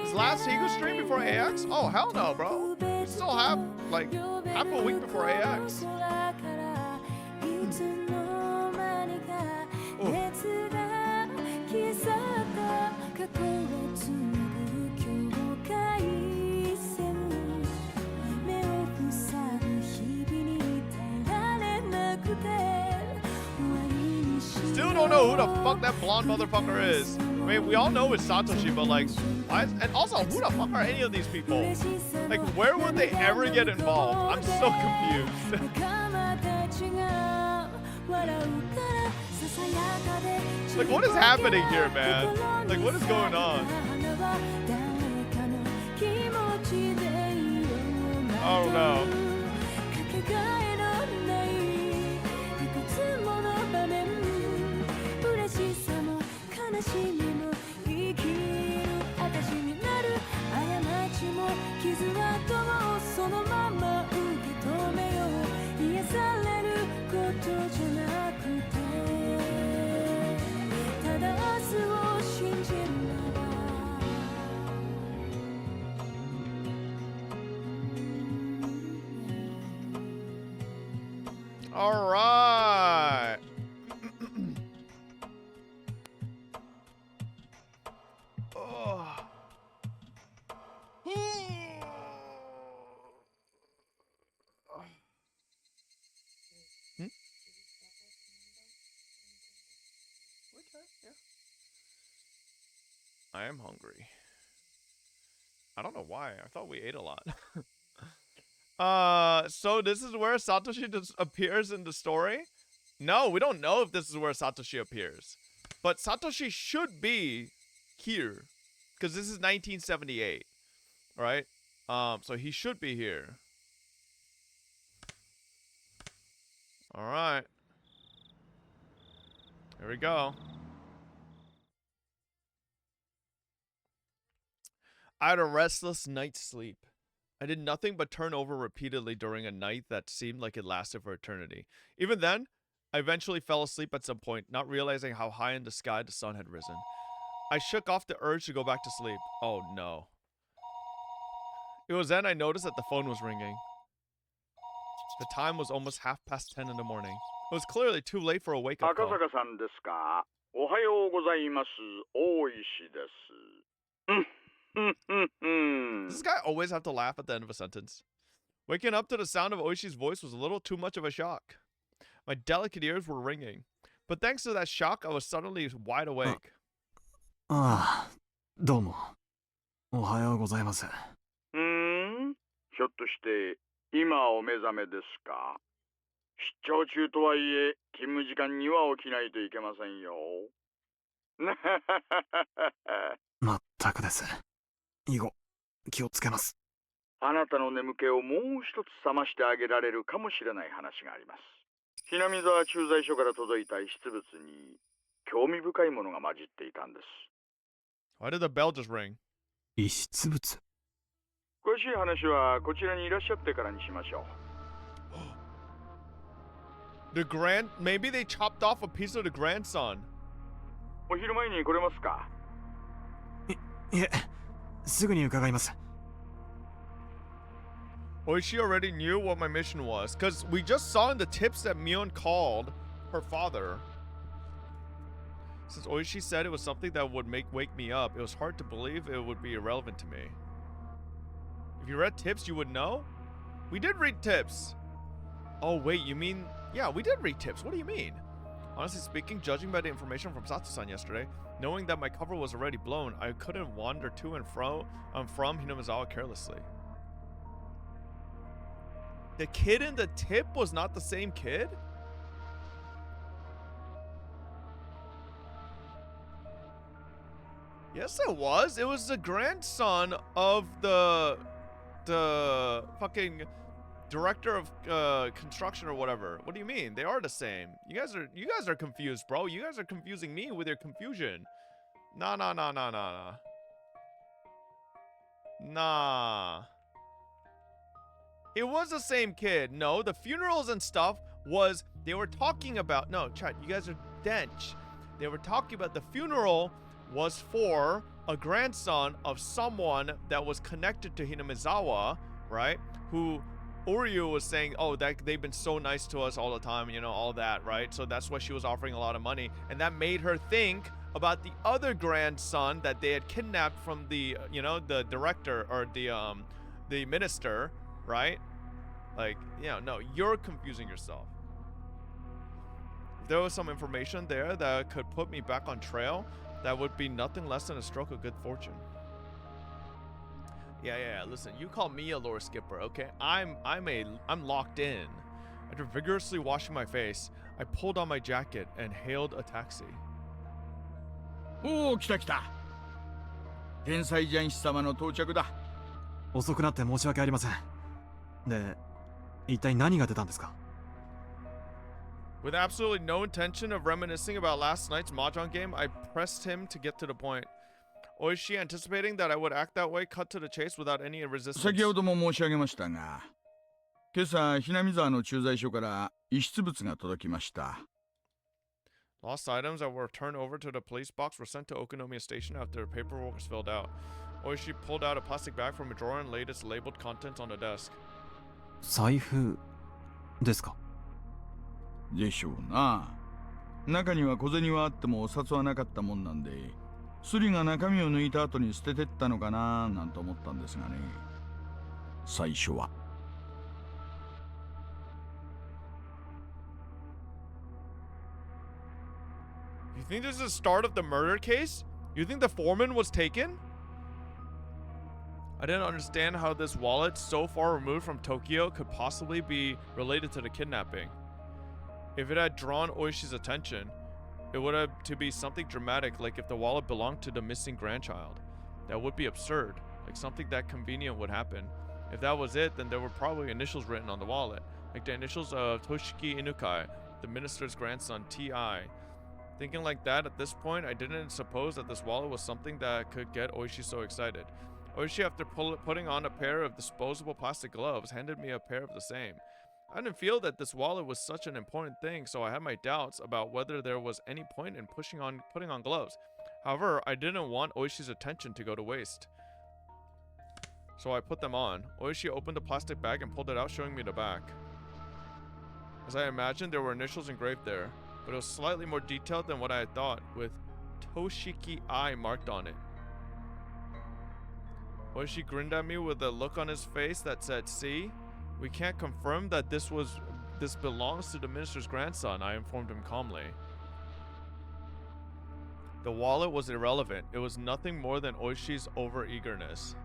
His last Higu stream before AX? Oh, hell no, bro. We still have, like, half a week before AX. Still don't know who the fuck that blonde motherfucker is. I mean, we all know it's Satoshi, but like, why? And also, who the fuck are any of these people? Like, where would they ever get involved? I'm so confused. Like, what is happening here, man? Like, what is going on? Oh no. All right. Oh. Hmm? Okay, yeah. I am hungry. I don't know why. I thought we ate a lot. So this is where Satoshi appears in the story? No, we don't know if this is where Satoshi appears. But Satoshi should be here. Because this is 1978. Right? So he should be here. Alright. Here we go. I had a restless night's sleep. I did nothing but turn over repeatedly during a night that seemed like it lasted for eternity. Even then, I eventually fell asleep at some point, not realizing how high in the sky the sun had risen. I shook off the urge to go back to sleep. Oh no. It was then I noticed that the phone was ringing. The time was almost 10:30 in the morning. It was clearly too late for a wake-up call. Akasaka-san desu ka? Ohayou gozaimasu. Oishi desu. Does this guy always have to laugh at the end of a sentence? Waking up to the sound of Oishi's voice was a little too much of a shock. My delicate ears were ringing. But thanks to that shock, I was suddenly wide awake. ああ、どうも。おはようございます。ひょっとして今お目覚めですか？出張中とはいえ勤務時間には起きないといけませんよ。まったくです。以後、気をつけます。あなたの眠気をもう一つ覚ましてあげられるかもしれない話があります。ひなみ沢駐在所から届いた遺失物に興味深いものが混じっていたんです。Why did the bell just ring? 遺失物。詳しい話はこちらにいらっしゃってからにしましょう。Maybe they chopped off a piece of the grandson. お昼前に来れますか？いえ、すぐに伺います。Oishi already knew what my mission was, because we just saw in the tips that Mion called her father. Since Oishi said it was something that would wake me up, it was hard to believe it would be irrelevant to me. If you read tips, you would know? We did read tips! Oh wait, you mean... Yeah, we did read tips. What do you mean? Honestly speaking, judging by the information from Sato-san yesterday, knowing that my cover was already blown, I couldn't wander to and from Hinamizawa carelessly. The kid in the tip was not the same kid? Yes, it was. It was the grandson of the fucking director of construction or whatever. What do you mean? They are the same. You guys are confused, bro. You guys are confusing me with your confusion. Nah. Nah. It was the same kid. No, the funerals and stuff was they were talking about, no, chat, you guys are dench. They were talking about the funeral was for a grandson of someone that was connected to Hinamizawa, right? Who Uryu was saying, oh, that they've been so nice to us all the time, you know, all that, right? So that's why she was offering a lot of money, and that made her think about the other grandson that they had kidnapped from the, you know, the director or the minister, right? Like, you know, no, you're confusing yourself. If there was some information there that could put me back on trail, that would be nothing less than a stroke of good fortune. Yeah. Listen, you call me a lore skipper, okay? I'm locked in. After vigorously washing my face, I pulled on my jacket and hailed a taxi. おお、来た来た。天才ジャンシ様の到着だ。遅くなって申し訳ありません。で、一体何が出たんですか? With absolutely no intention of reminiscing about last night's mahjong game, I pressed him to get to the point. Oishi, anticipating that I would act that way, cut to the chase without any resistance. 先ほども申し上げましたが、今朝、ひなみ沢の駐在所から遺失物が届きました。Lost items that were turned over to the police box were sent to Okunomiya Station after paperwork was filled out. Oishi pulled out a plastic bag from a drawer and laid its labeled contents on the desk. 財布ですか? でしょうな。中には小銭はあってもお札はなかったもんなんで、スリが中身を抜いた後に捨ててったのかななんて思ったんですがね。最初は。You think this is the start of the murder case? You think the foreman was taken? I didn't understand how this wallet so far removed from Tokyo could possibly be related to the kidnapping. If it had drawn Oishi's attention, it would have to be something dramatic, like if the wallet belonged to the missing grandchild. That would be absurd, like something that convenient would happen. If that was it, then there were probably initials written on the wallet, like the initials of Toshiki Inukai, the minister's grandson, T.I. Thinking like that at this point, I didn't suppose that this wallet was something that could get Oishi so excited. Oishi, after putting on a pair of disposable plastic gloves, handed me a pair of the same. I didn't feel that this wallet was such an important thing, so I had my doubts about whether there was any point in putting on gloves. However, I didn't want Oishi's attention to go to waste, so I put them on. Oishi opened the plastic bag and pulled it out, showing me the back. As I imagined, there were initials engraved there, but it was slightly more detailed than what I had thought, with Toshiki I marked on it. Oishi grinned at me with a look on his face that said, "See? We can't confirm that this belongs to the minister's grandson," I informed him calmly. The wallet was irrelevant. It was nothing more than Oishi's over-eagerness.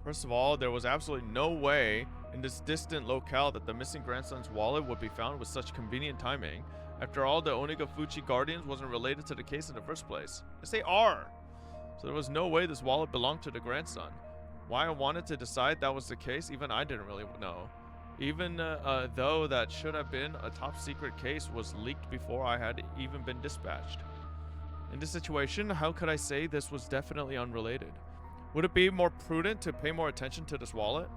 First of all, there was absolutely no way in this distant locale that the missing grandson's wallet would be found with such convenient timing. After all, the Onigafuchi Guardians wasn't related to the case in the first place. Yes, they are! So there was no way this wallet belonged to the grandson. Why I wanted to decide that was the case, even I didn't really know. Even though that should have been a top secret case was leaked before I had even been dispatched. In this situation, how could I say this was definitely unrelated? Would it be more prudent to pay more attention to this wallet?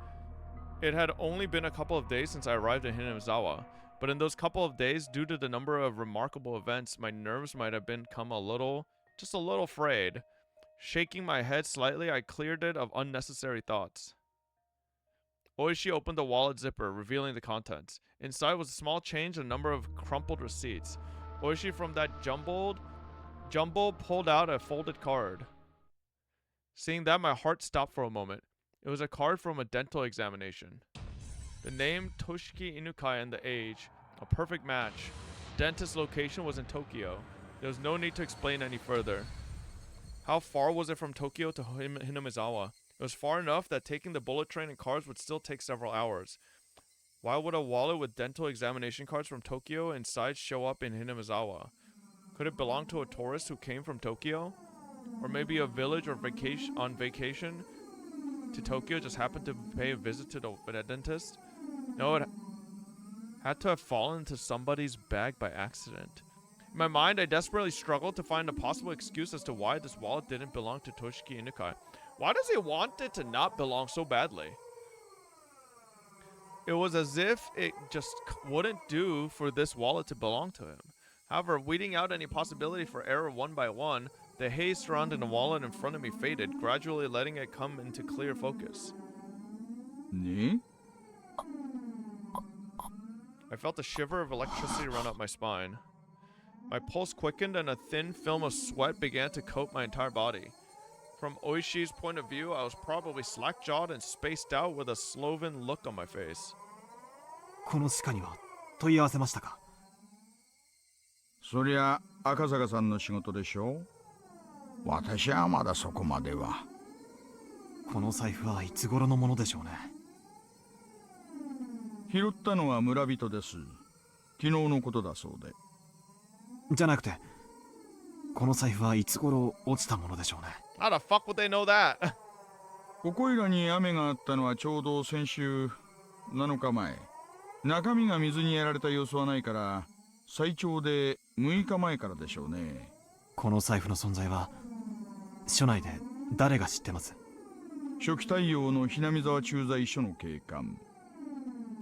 It had only been a couple of days since I arrived in Hinamizawa, but in those couple of days, due to the number of remarkable events, my nerves might have become just a little frayed. Shaking my head slightly, I cleared it of unnecessary thoughts. Oishi opened the wallet zipper, revealing the contents. Inside was a small change and a number of crumpled receipts. Oishi, from that jumble, pulled out a folded card. Seeing that, my heart stopped for a moment. It was a card from a dental examination. The name Toshiki Inukai and the age, a perfect match. Dentist's location was in Tokyo. There was no need to explain any further. How far was it from Tokyo to Hinamizawa? It was far enough that taking the bullet train and cars would still take several hours. Why would a wallet with dental examination cards from Tokyo inside show up in Hinamizawa? Could it belong to a tourist who came from Tokyo? Or maybe a village or vacation to Tokyo just happened to pay a visit to the dentist? No, it had to have fallen into somebody's bag by accident. In my mind, I desperately struggled to find a possible excuse as to why this wallet didn't belong to Toshiki Inukai. Why does he want it to not belong so badly? It was as if it just wouldn't do for this wallet to belong to him. However, weeding out any possibility for error one by one, the haze surrounding the wallet in front of me faded, gradually letting it come into clear focus. ね I felt a shiver of electricity run up my spine. My pulse quickened and a thin film of sweat began to coat my entire body. From Oishi's point of view, I was probably slack-jawed and spaced out with a sloven look on my face. この歯科には問い合わせましたか？そりゃ赤坂さんの仕事でしょ。私はまだそこまでは。この財布はいつ頃のものでしょうね。拾ったのは村人です。昨日のことだそうで。じゃなくて、この財布はいつ頃落ちたものでしょうね。How the fuck would they know that? ここいらに雨があったのはちょうど先週7日前。中身が水にやられた様子はないから、最長で6日前からでしょうね。この財布の存在は署内で誰が知ってます？初期対応の日並沢駐在所の警官、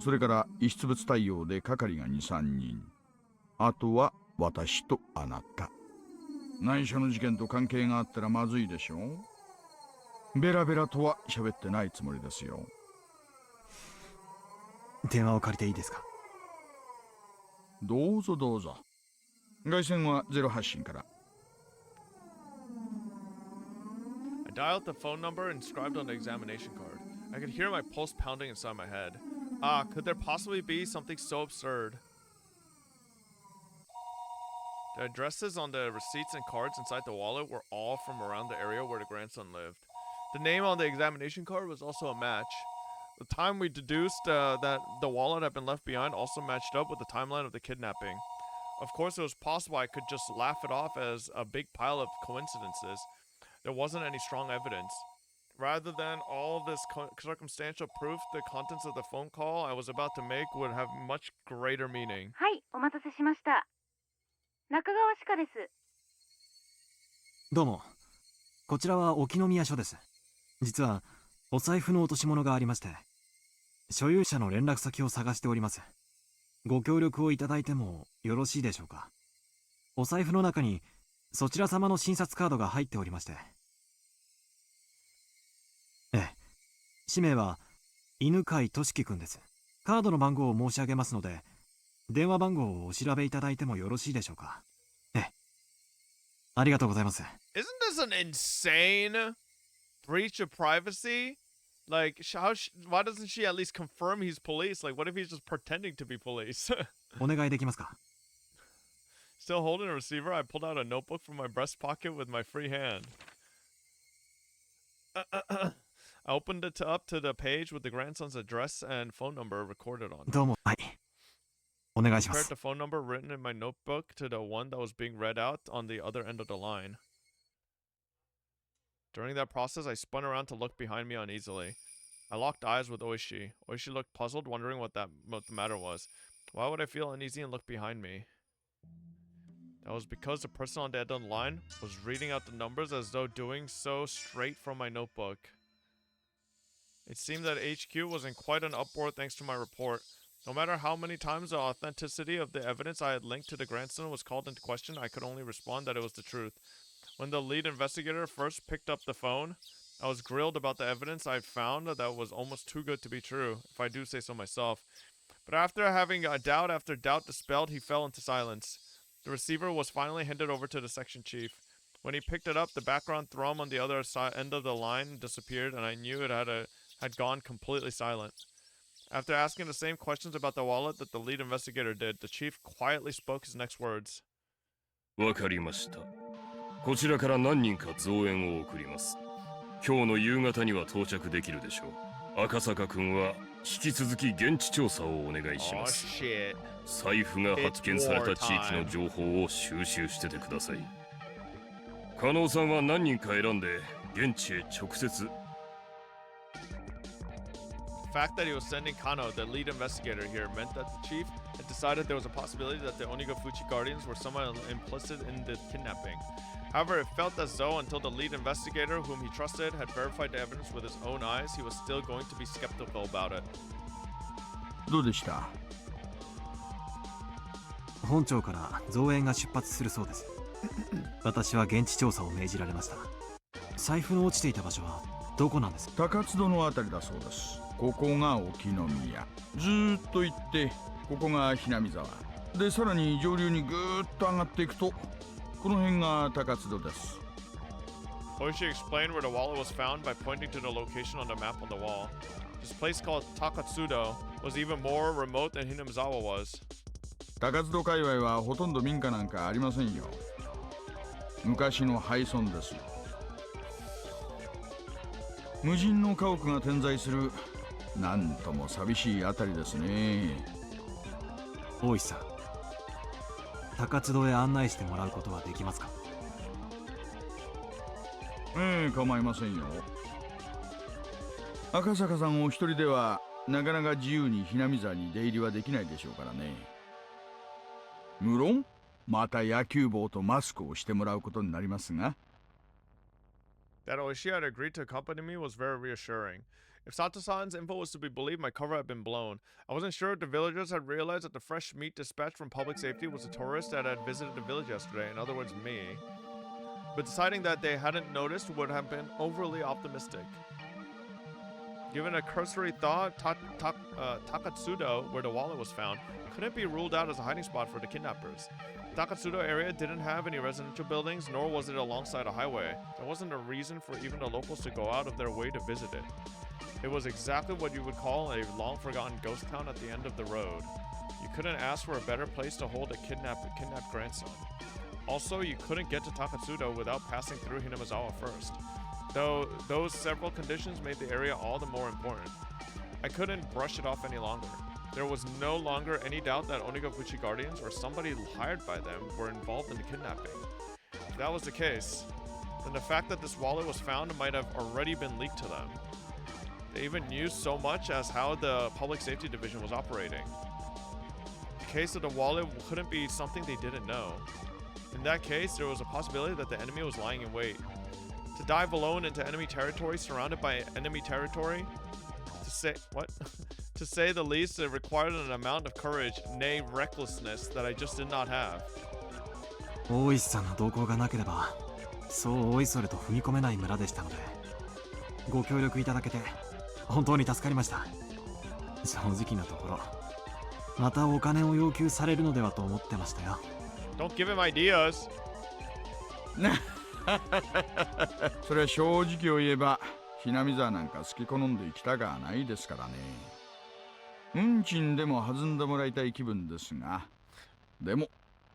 それから遺失物対応で係が 2,3 人、あとは私とあなた。内緒の事件と関係があったらまずいでしょ。ベラベラとは喋ってないつもりですよ。電話を借りていいですか？どうぞどうぞ。外線は0発信から。I dialed the phone number inscribed on the examination card. I could hear my pulse pounding inside my head. Ah, could there possibly be something so absurd? The addresses on the receipts and cards inside the wallet were all from around the area where the grandson lived. The name on the examination card was also a match. The time we deduced that the wallet had been left behind also matched up with the timeline of the kidnapping. Of course, it was possible I could just laugh it off as a big pile of coincidences. There wasn't any strong evidence. Rather than all this circumstantial proof, the contents of the phone call I was about to make would have much greater meaning. はい、お待たせしました。中川歯科です。どうも、こちらは沖宮署です。実はお財布の落とし物がありまして、所有者の連絡先を探しております。ご協力をいただいてもよろしいでしょうか。お財布の中にそちら様の診察カードが入っておりまして。ええ、氏名は犬飼俊樹くんです。カードの番号を申し上げますので、電話番号をお調べいただいてもよろしいでしょうか。ええ、ありがとうございます。Isn't this an insane breach of privacy? Like, why doesn't she at least confirm he's police? Like, what if he's just pretending to be police? お願いできますか。Still holding a receiver, I pulled out a notebook from my breast pocket with my free hand. I opened it up to the page with the grandson's address and phone number recorded on it. どうも、はい。お願いしま Compared す。 the phone number written in my notebook to the one that was being read out on the other end of the line. During that process, I spun around to look behind me uneasily. I locked eyes with Oishi. Oishi looked puzzled, wondering what the matter was. Why would I feel uneasy and look behind me? That was because the person on the end of the line was reading out the numbers as though doing so straight from my notebook. It seemed that HQ was in quite an uproar thanks to my report. No matter how many times the authenticity of the evidence I had linked to the grandson was called into question, I could only respond that it was the truth. When the lead investigator first picked up the phone, I was grilled about the evidence I had found that was almost too good to be true, if I do say so myself. But after having doubt after doubt dispelled, he fell into silence. The receiver was finally handed over to the section chief. When he picked it up, the background thrum on the other end of the line disappeared, and I knew it had gone completely silent. After asking the same questions about the wallet that the lead investigator did, the chief quietly spoke his next words. わかりました。こちらから何人か増援を送ります。今日の夕方には到着できるでしょう。赤坂君は引き続き現地調査をお願いします。財布が発見された地域の情報を収集しててください。加納さんは何人か選んで現地へ直接。The fact that he was sending Kano, the lead investigator here, meant that the chief had decided there was a possibility that the Onigafuchi guardians were somehow implicit in the kidnapping. However, it felt as though until the lead investigator, whom he trusted, had verified the evidence with his own eyes, he was still going to be skeptical about it. どうでした？本庁から増援が出発するそうです。私は現地調査を命じられました。財布の落ちていた場所はどこなんです？高津戸のあたりだそうです。ここが沖宮。ずーっと行ってここがひなみ沢で、さらに上流にぐーっと上がっていくとこの辺が高津戸です。Oishi explained where the wallet was found by pointing to the location on the map on the wall. This place called Takatsudo was even more remote than Hinamizawa was. 高津戸界隈はほとんど民家なんかありませんよ。昔の廃村です。無人の家屋が点在する、なんとも寂しいあたりですね。大石さん、高津戸へ案内してもらうことはできますか？構いませんよ。赤坂さんお一人ではなかなか自由にひなみ沢に出入りはできないでしょうからね。無論また野球帽とマスクをしてもらうことになりますが。That Oishi had agreed to accompany me was very reassuring. If Sato-san's info was to be believed, my cover had been blown. I wasn't sure if the villagers had realized that the fresh meat dispatched from public safety was a tourist that had visited the village yesterday, in other words, me. But deciding that they hadn't noticed would have been overly optimistic. Given a cursory thought, Takatsudo, where the wallet was found, couldn't be ruled out as a hiding spot for the kidnappers. The Takatsudo area didn't have any residential buildings, nor was it alongside a highway. There wasn't a reason for even the locals to go out of their way to visit it. It was exactly what you would call a long-forgotten ghost town at the end of the road. You couldn't ask for a better place to hold a kidnapped grandson. Also, you couldn't get to Takatsudo without passing through Hinamizawa first. Though those several conditions made the area all the more important. I couldn't brush it off any longer. There was no longer any doubt that Onigakuchi guardians or somebody hired by them were involved in the kidnapping. If that was the case, then the fact that this wallet was found might have already been leaked to them. They even knew so much as how the public safety division was operating. The case of the wallet couldn't be something they didn't know. In that case, there was a possibility that the enemy was lying in wait. To dive alone into enemy territory, surrounded by enemy territory, to say the least, it required an amount of courage, nay recklessness, that I just did not have. 大石さんの同行がなければ、そうおいそれと踏み込めない村でしたので、ご協力いただけて本当に助かりました。正直なところ、またお金を要求されるのではと思ってましたよ。Don't give him ideas. それは正直を言えば、ひなみ沢なんか好き好んで行きたがないですからね。運賃でも弾んでもらいたい気分ですが、でも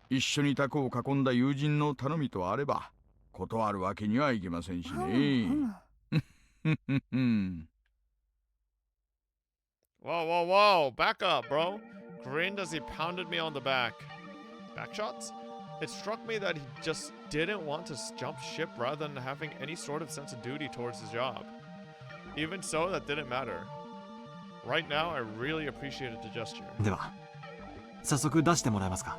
一緒にタコを囲んだ友人の頼みとあれば断るわけにはいきませんしね。Whoa, whoa, whoa! Back up, bro! Grinned as he pounded me on the back. Back shots? It struck me that he just didn't want to jump ship rather than having any sort of sense of duty towards his job. Even so, that didn't matter. Right now, I really appreciated the gesture. では、早速出してもらえますか。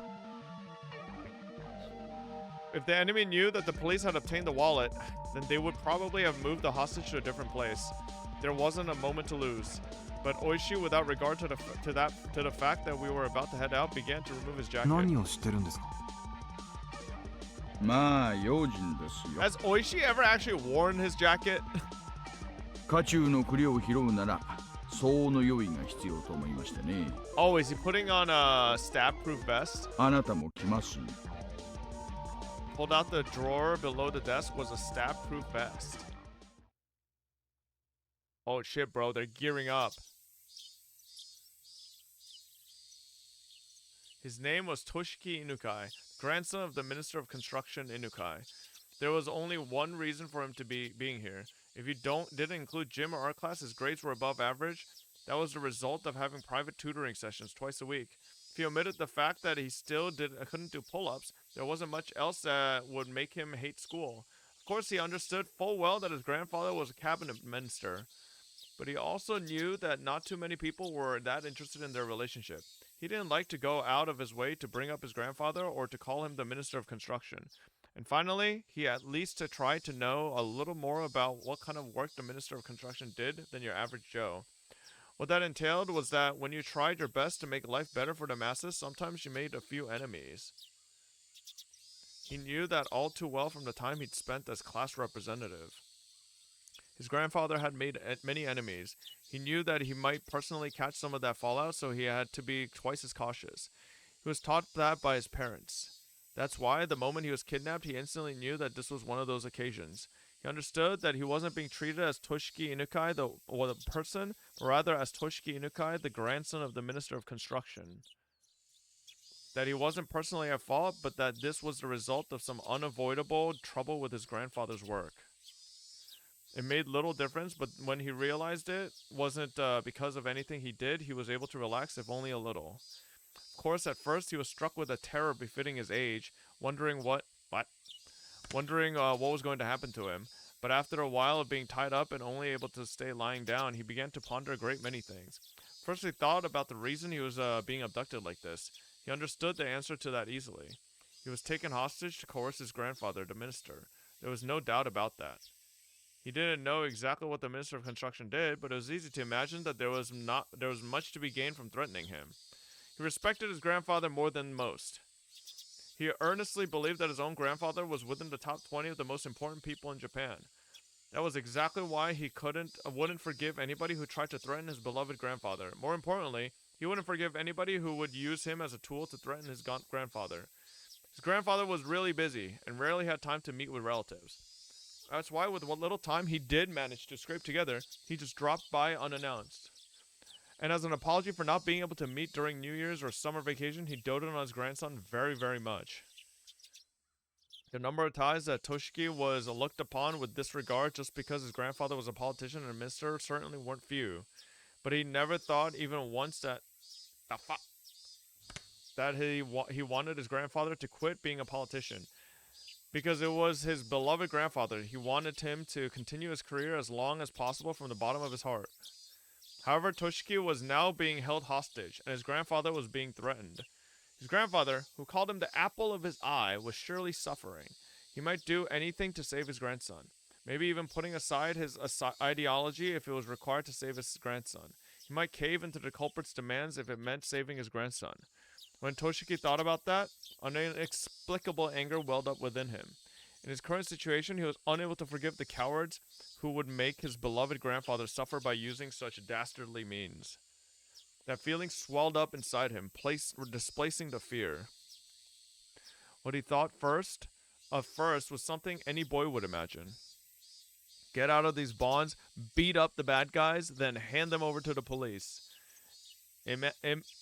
If the enemy knew that the police had obtained the wallet, then they would probably have moved the hostage to a different place. There wasn't a moment to lose. But Oishi, without regard to the fact that we were about to head out, began to remove his jacket. 何をしてるんですか。まあ用心ですよ。 Has Oishi ever actually worn his jacket? 家中の栗を拾うなら相応の用意が必要と思いましてね。Oh, is he putting on a stab-proof vest? あなたも来ます。 Pulled out the drawer below the desk was a stab-proof vest. Oh shit, bro, they're gearing up. His name was Toshiki Inukai, grandson of the Minister of Construction Inukai. There was only one reason for him to be being here. If you didn't include gym or art class, his grades were above average. That was the result of having private tutoring sessions twice a week. If you omitted the fact that he still couldn't do pull-ups, there wasn't much else that would make him hate school. Of course, he understood full well that his grandfather was a cabinet minister. But he also knew that not too many people were that interested in their relationship. He didn't like to go out of his way to bring up his grandfather or to call him the Minister of Construction. And finally, he at least tried to know a little more about what kind of work the Minister of Construction did than your average Joe. What that entailed was that when you tried your best to make life better for the masses, sometimes you made a few enemies. He knew that all too well from the time he'd spent as class representative. His grandfather had made many enemies. He knew that he might personally catch some of that fallout, so he had to be twice as cautious. He was taught that by his parents. That's why, the moment he was kidnapped, he instantly knew that this was one of those occasions. He understood that he wasn't being treated as Toshiki Inukai, the person, but rather as Toshiki Inukai, the grandson of the Minister of Construction. That he wasn't personally at fault, but that this was the result of some unavoidable trouble with his grandfather's work. It made little difference, but when he realized it wasn't because of anything he did, he was able to relax, if only a little. Of course, at first he was struck with a terror befitting his age, wondering what was going to happen to him. But after a while of being tied up and only able to stay lying down, he began to ponder a great many things. First, he thought about the reason he was being abducted like this. He understood the answer to that easily. He was taken hostage to coerce his grandfather, the minister. There was no doubt about that. He didn't know exactly what the Minister of Construction did, but it was easy to imagine that there was much to be gained from threatening him. He respected his grandfather more than most. He earnestly believed that his own grandfather was within the top 20 of the most important people in Japan. That was exactly why he wouldn't forgive anybody who tried to threaten his beloved grandfather. More importantly, he wouldn't forgive anybody who would use him as a tool to threaten his grandfather. His grandfather was really busy and rarely had time to meet with relatives. That's why, with what little time he did manage to scrape together, he just dropped by unannounced. And as an apology for not being able to meet during New Year's or summer vacation, he doted on his grandson very, very much. The number of times that Toshiki was looked upon with disregard just because his grandfather was a politician and a minister certainly weren't few. But he never thought even once that he wanted his grandfather to quit being a politician. Because it was his beloved grandfather, he wanted him to continue his career as long as possible from the bottom of his heart. However, Toshiki was now being held hostage, and his grandfather was being threatened. His grandfather, who called him the apple of his eye, was surely suffering. He might do anything to save his grandson, maybe even putting aside his ideology if it was required to save his grandson. He might cave into the culprit's demands if it meant saving his grandson. When Toshiki thought about that, an inexplicable anger welled up within him. In his current situation, he was unable to forgive the cowards who would make his beloved grandfather suffer by using such dastardly means. That feeling swelled up inside him, displacing the fear. What he thought of first was something any boy would imagine. Get out of these bonds, beat up the bad guys, then hand them over to the police.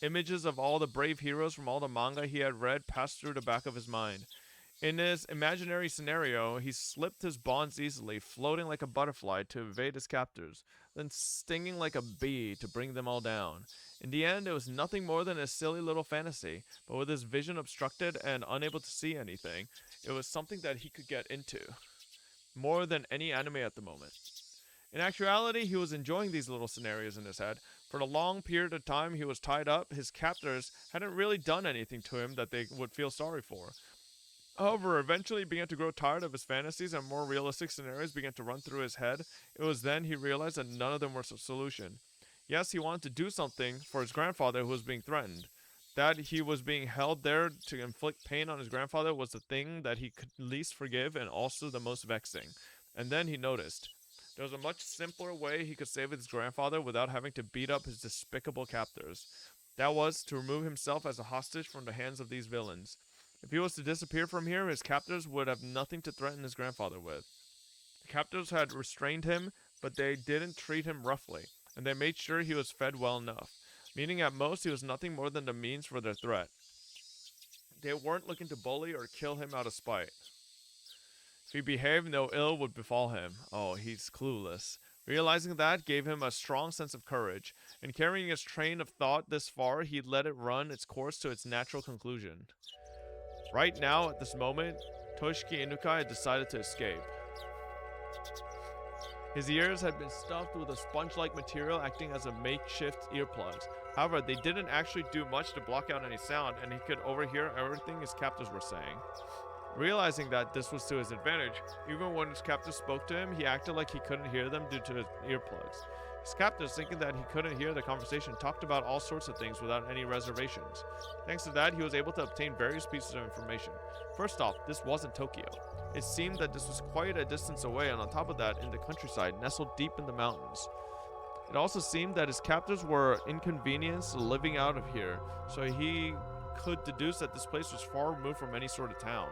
Images of all the brave heroes from all the manga he had read passed through the back of his mind. In his imaginary scenario, he slipped his bonds easily, floating like a butterfly to evade his captors, then stinging like a bee to bring them all down. In the end, it was nothing more than a silly little fantasy, but with his vision obstructed and unable to see anything, it was something that he could get into, more than any anime at the moment. In actuality, he was enjoying these little scenarios in his head. For a long period of time he was tied up, his captors hadn't really done anything to him that they would feel sorry for. However, eventually he began to grow tired of his fantasies and more realistic scenarios began to run through his head. It was then he realized that none of them were a solution. Yes, he wanted to do something for his grandfather who was being threatened. That he was being held there to inflict pain on his grandfather was the thing that he could least forgive and also the most vexing. And then he noticed. There was a much simpler way he could save his grandfather without having to beat up his despicable captors. That was to remove himself as a hostage from the hands of these villains. If he was to disappear from here, his captors would have nothing to threaten his grandfather with. The captors had restrained him, but they didn't treat him roughly, and they made sure he was fed well enough, meaning at most he was nothing more than the means for their threat. They weren't looking to bully or kill him out of spite. If he behaved, no ill would befall him. Oh, he's clueless. Realizing that gave him a strong sense of courage, and carrying his train of thought this far, he let it run its course to its natural conclusion. Right now, at this moment, Toshiki Inukai had decided to escape. His ears had been stuffed with a sponge-like material acting as a makeshift earplugs. However, they didn't actually do much to block out any sound, and he could overhear everything his captors were saying. Realizing that this was to his advantage, even when his captors spoke to him, he acted like he couldn't hear them due to his earplugs. His captors, thinking that he couldn't hear the conversation, talked about all sorts of things without any reservations. Thanks to that, he was able to obtain various pieces of information. First off, this wasn't Tokyo. It seemed that this was quite a distance away, and on top of that, in the countryside, nestled deep in the mountains. It also seemed that his captors were inconvenienced living out of here, so he could deduce that this place was far removed from any sort of town.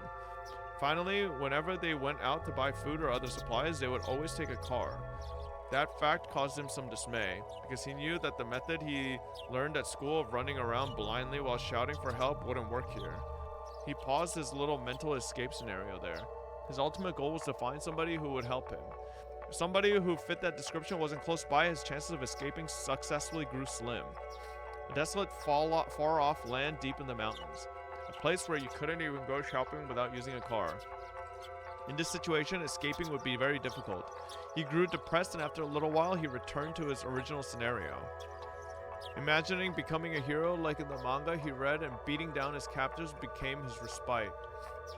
Finally, whenever they went out to buy food or other supplies, they would always take a car. That fact caused him some dismay, because he knew that the method he learned at school of running around blindly while shouting for help wouldn't work here. He paused his little mental escape scenario there. His ultimate goal was to find somebody who would help him. If somebody who fit that description wasn't close by, his chances of escaping successfully grew slim. A desolate, far-off land deep in the mountains. A place where you couldn't even go shopping without using a car. In this situation, escaping would be very difficult. He grew depressed, and after a little while, he returned to his original scenario. Imagining becoming a hero like in the manga he read and beating down his captors became his respite.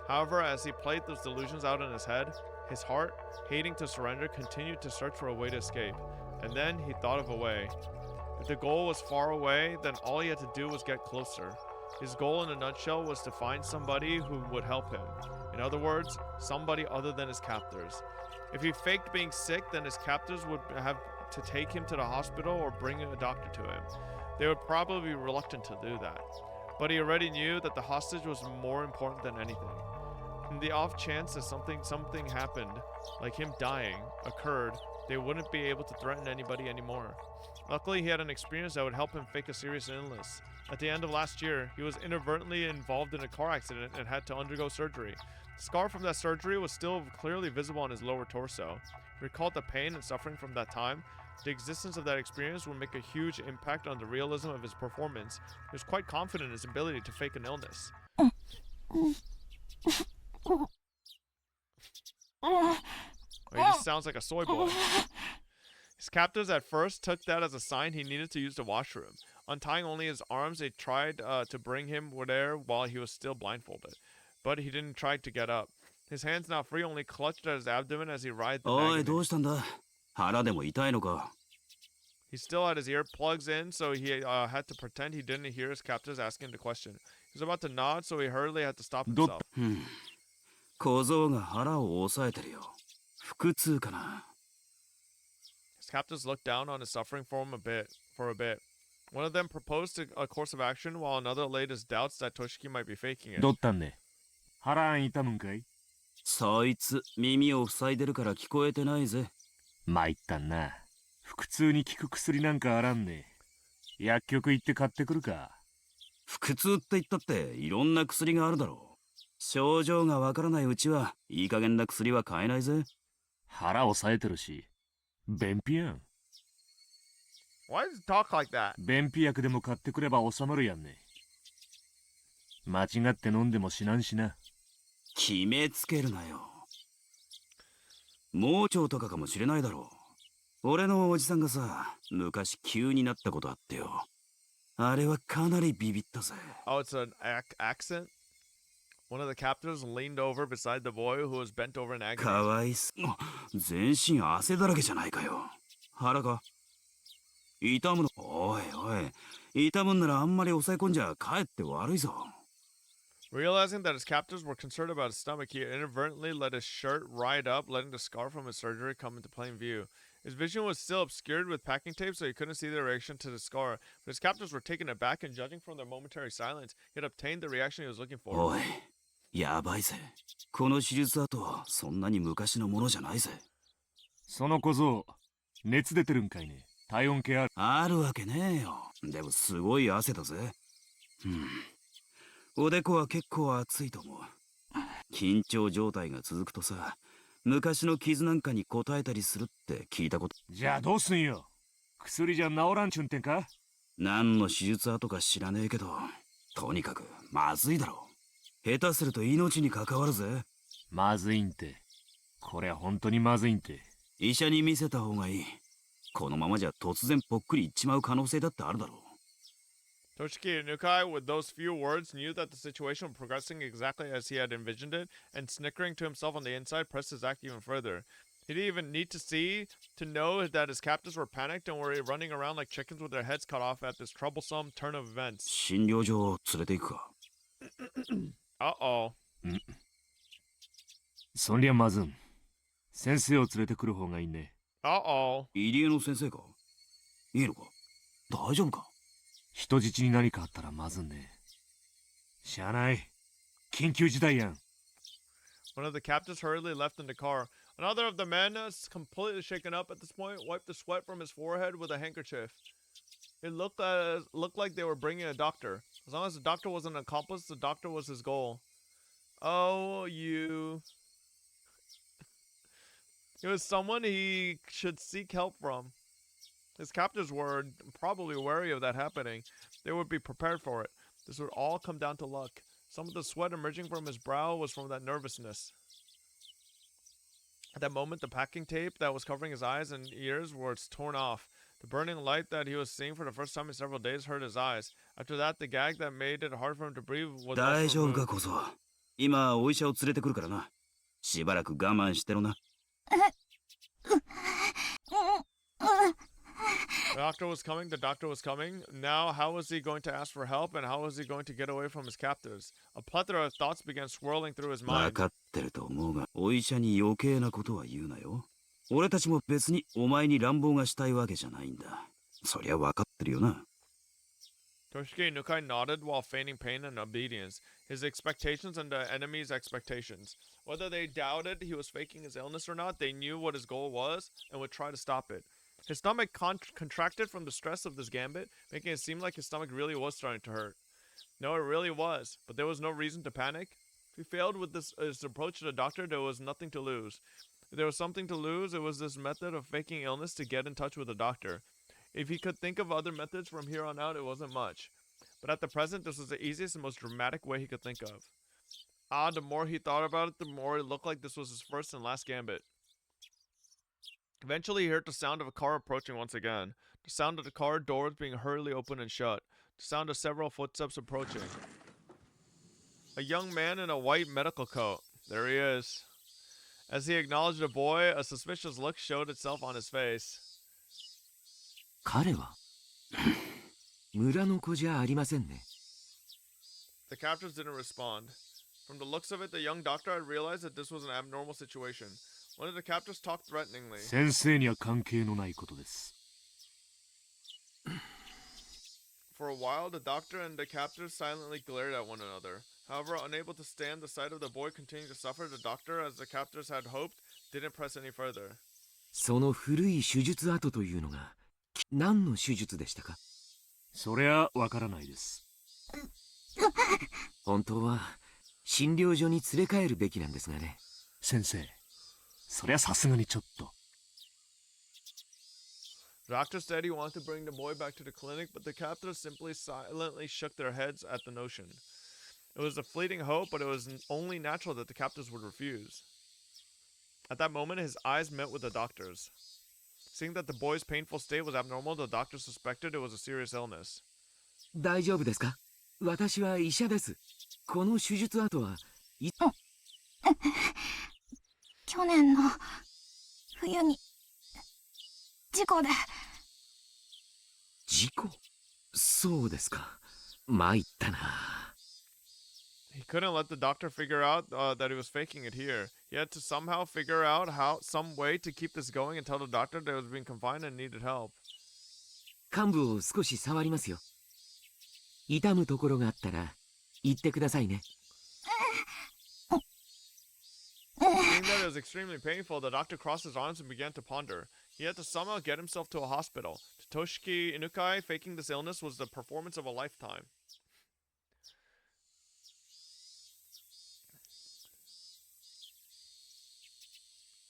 However, as he played those delusions out in his head, his heart, hating to surrender, continued to search for a way to escape. And then he thought of a way. If the goal was far away, then all he had to do was get closer. His goal in a nutshell was to find somebody who would help him. In other words, somebody other than his captors. If he faked being sick, then his captors would have to take him to the hospital or bring a doctor to him. They would probably be reluctant to do that. But he already knew that the hostage was more important than anything. In the off chance that something happened, like him dying, occurred, they wouldn't be able to threaten anybody anymore. Luckily, he had an experience that would help him fake a serious illness. At the end of last year, he was inadvertently involved in a car accident and had to undergo surgery. The scar from that surgery was still clearly visible on his lower torso. He recalled the pain and suffering from that time. The existence of that experience would make a huge impact on the realism of his performance. He was quite confident in his ability to fake an illness. Oh, he just sounds like a soy boy. His captors at first took that as a sign he needed to use the washroom. Untying only his arms, they tried to bring him there while he was still blindfolded. But he didn't try to get up. His hands now free only clutched at his abdomen as he writhed in おい、ど agony. うしたんだ腹でも痛いのか He still had his earplugs in, so he had to pretend he didn't hear his captors asking the question. He was about to nod, so he hurriedly had to stop himself. 小僧が腹を押さえてるよ腹痛かな His captors looked down on his suffering for a bit. One of them proposed a course of action, while another laid his doubts that Toshiki might be faking it. どったんね腹痛むんかいそいつ耳を塞いでるから聞こえてないぜ参ったんな腹痛に効く薬なんかあらんね薬局行って買ってくるか腹痛って言ったっていろんな薬があるだろう症状がわからないうちはいい加減な薬は買えないぜ腹押さえてるし便秘やん Why does he talk like that? 便秘薬でも買ってくれば収まるやんね間違って飲んでも死なんしな決めつけるなよ盲腸とかかもしれないだろう俺のおじさんがさ昔急になったことあってよあれはかなりビビったぜ Oh, it's an accent? One of the captors leaned over beside the boy who was bent over in agony. かわいそう全身汗だらけじゃないかよ腹か痛むのおいおい痛むんならあんまり抑え込んじゃかえって悪いぞ Realizing that his captors were concerned about his stomach, he inadvertently let his shirt ride up, letting the scar from his surgery come into plain view. His vision was still obscured with packing tape, so he couldn't see the reaction to the scar. But his captors were taken aback, and judging from their momentary silence, he had obtained the reaction he was looking for. おいやばいぜこの手術跡そんなに昔のものじゃないぜその小僧熱出てるんかいね体温計あるあるわけねえよでもすごい汗だぜおでこは結構熱いと思う緊張状態が続くとさ昔の傷なんかに応えたりするって聞いたことじゃあどうすんよ薬じゃ治らんちゅんてんか何の手術跡か知らねえけどとにかくまずいだろ下手すると命に関わるぜまずいんてこれは本当にまずいんて医者に見せた方がいいこのままじゃ突然ぽっくりいっちまう可能性だってあるだろう Toshiki Inukai, with those few words, knew that the situation was progressing exactly as he had envisioned it, and snickering to himself on the inside, pressed his act even further. He didn't even need to see to know that his captors were panicked and were running around like chickens with their heads cut off at this troublesome turn of events. 診療所連れて行くか。Uh-oh. そりゃまずん。先生を連れてくる方がいいね。Uh-oh. 入江の先生か。いいのか。大丈夫か。人質に何かあったらまずんね。しゃあない。緊急事態やん。One of the captives hurriedly left in the car. Another of the men, completely shaken up at this point, wiped the sweat from his forehead with a handkerchief. It looked like they were bringing a doctor. As long as the doctor was an accomplice, the doctor was his goal. Oh, you. It was someone he should seek help from. His captors were probably wary of that happening. They would be prepared for it. This would all come down to luck. Some of the sweat emerging from his brow was from that nervousness. At that moment, the packing tape that was covering his eyes and ears was torn off. The burning light that he was seeing for the first time in several days hurt his eyes. After that, the gag that made it hard for him to breathe was 大 also 丈夫か removed. こそ。今お医者を連れてくるからな。しばらく我慢してろな。The doctor was coming, the doctor was coming. Now, how was he going to ask for help, and how was he going to get away from his captors? A plethora of thoughts began swirling through his 分 mind. かってると思うが、お医者に余計なことは言うなよ。俺たちも別にお前に乱暴がしたいわけじゃないんだ。そりゃ分かってるよな。Toshiki Inukai nodded while feigning pain and obedience, his expectations and the enemy's expectations. Whether they doubted he was faking his illness or not, they knew what his goal was and would try to stop it. His stomach contracted from the stress of this gambit, making it seem like his stomach really was starting to hurt. No, it really was, but there was no reason to panic. If he failed with his approach to the doctor, there was nothing to lose. If there was something to lose, it was this method of faking illness to get in touch with the doctor. If he could think of other methods from here on out, it wasn't much. But at the present, this was the easiest and most dramatic way he could think of. The more he thought about it, the more it looked like this was his first and last gambit. Eventually, he heard the sound of a car approaching once again. The sound of the car doors being hurriedly opened and shut. The sound of several footsteps approaching. A young man in a white medical coat. There he is. As he acknowledged the boy, a suspicious look showed itself on his face. 彼は村の子じゃありませんね。 The captors didn't respond. From the looks of it, the young doctor had realized that this was an abnormal situation. One of the captors talked threateningly. 先生には関係のないことです。For a while, the doctor and the captors silently glared at one another. However, unable to stand the sight of the boy continuing to suffer, the doctor, as the captors had hoped, didn't press any further. その古い手術跡というのが何の手術でしたか？そりゃわからないです。本当は診療所に連れ帰るべきなんですがね。先生、そりゃさすがにちょっと。The doctor said he wanted to bring the boy back to the clinic, but the captors simply silently shook their heads at the notion. It was a fleeting hope, but it was only natural that the captors would refuse. At that moment, his eyes met with the doctor's. Seeing that the boy's painful state was abnormal, the doctor suspected it was a serious illness. 大丈夫ですか？私は医者です。この手術跡は去年の冬に事故で。事故？そうですか。参ったな。He couldn't let the doctor figure out that he was faking it here. He had to somehow figure out some way to keep this going and tell the doctor that he was being confined and needed help. 患部を少し触りますよ。痛むところがあったら言ってくださいね。Seeing that it was extremely painful, the doctor crossed his arms and began to ponder. He had to somehow get himself to a hospital. To Toshiki Inukai, faking this illness was the performance of a lifetime.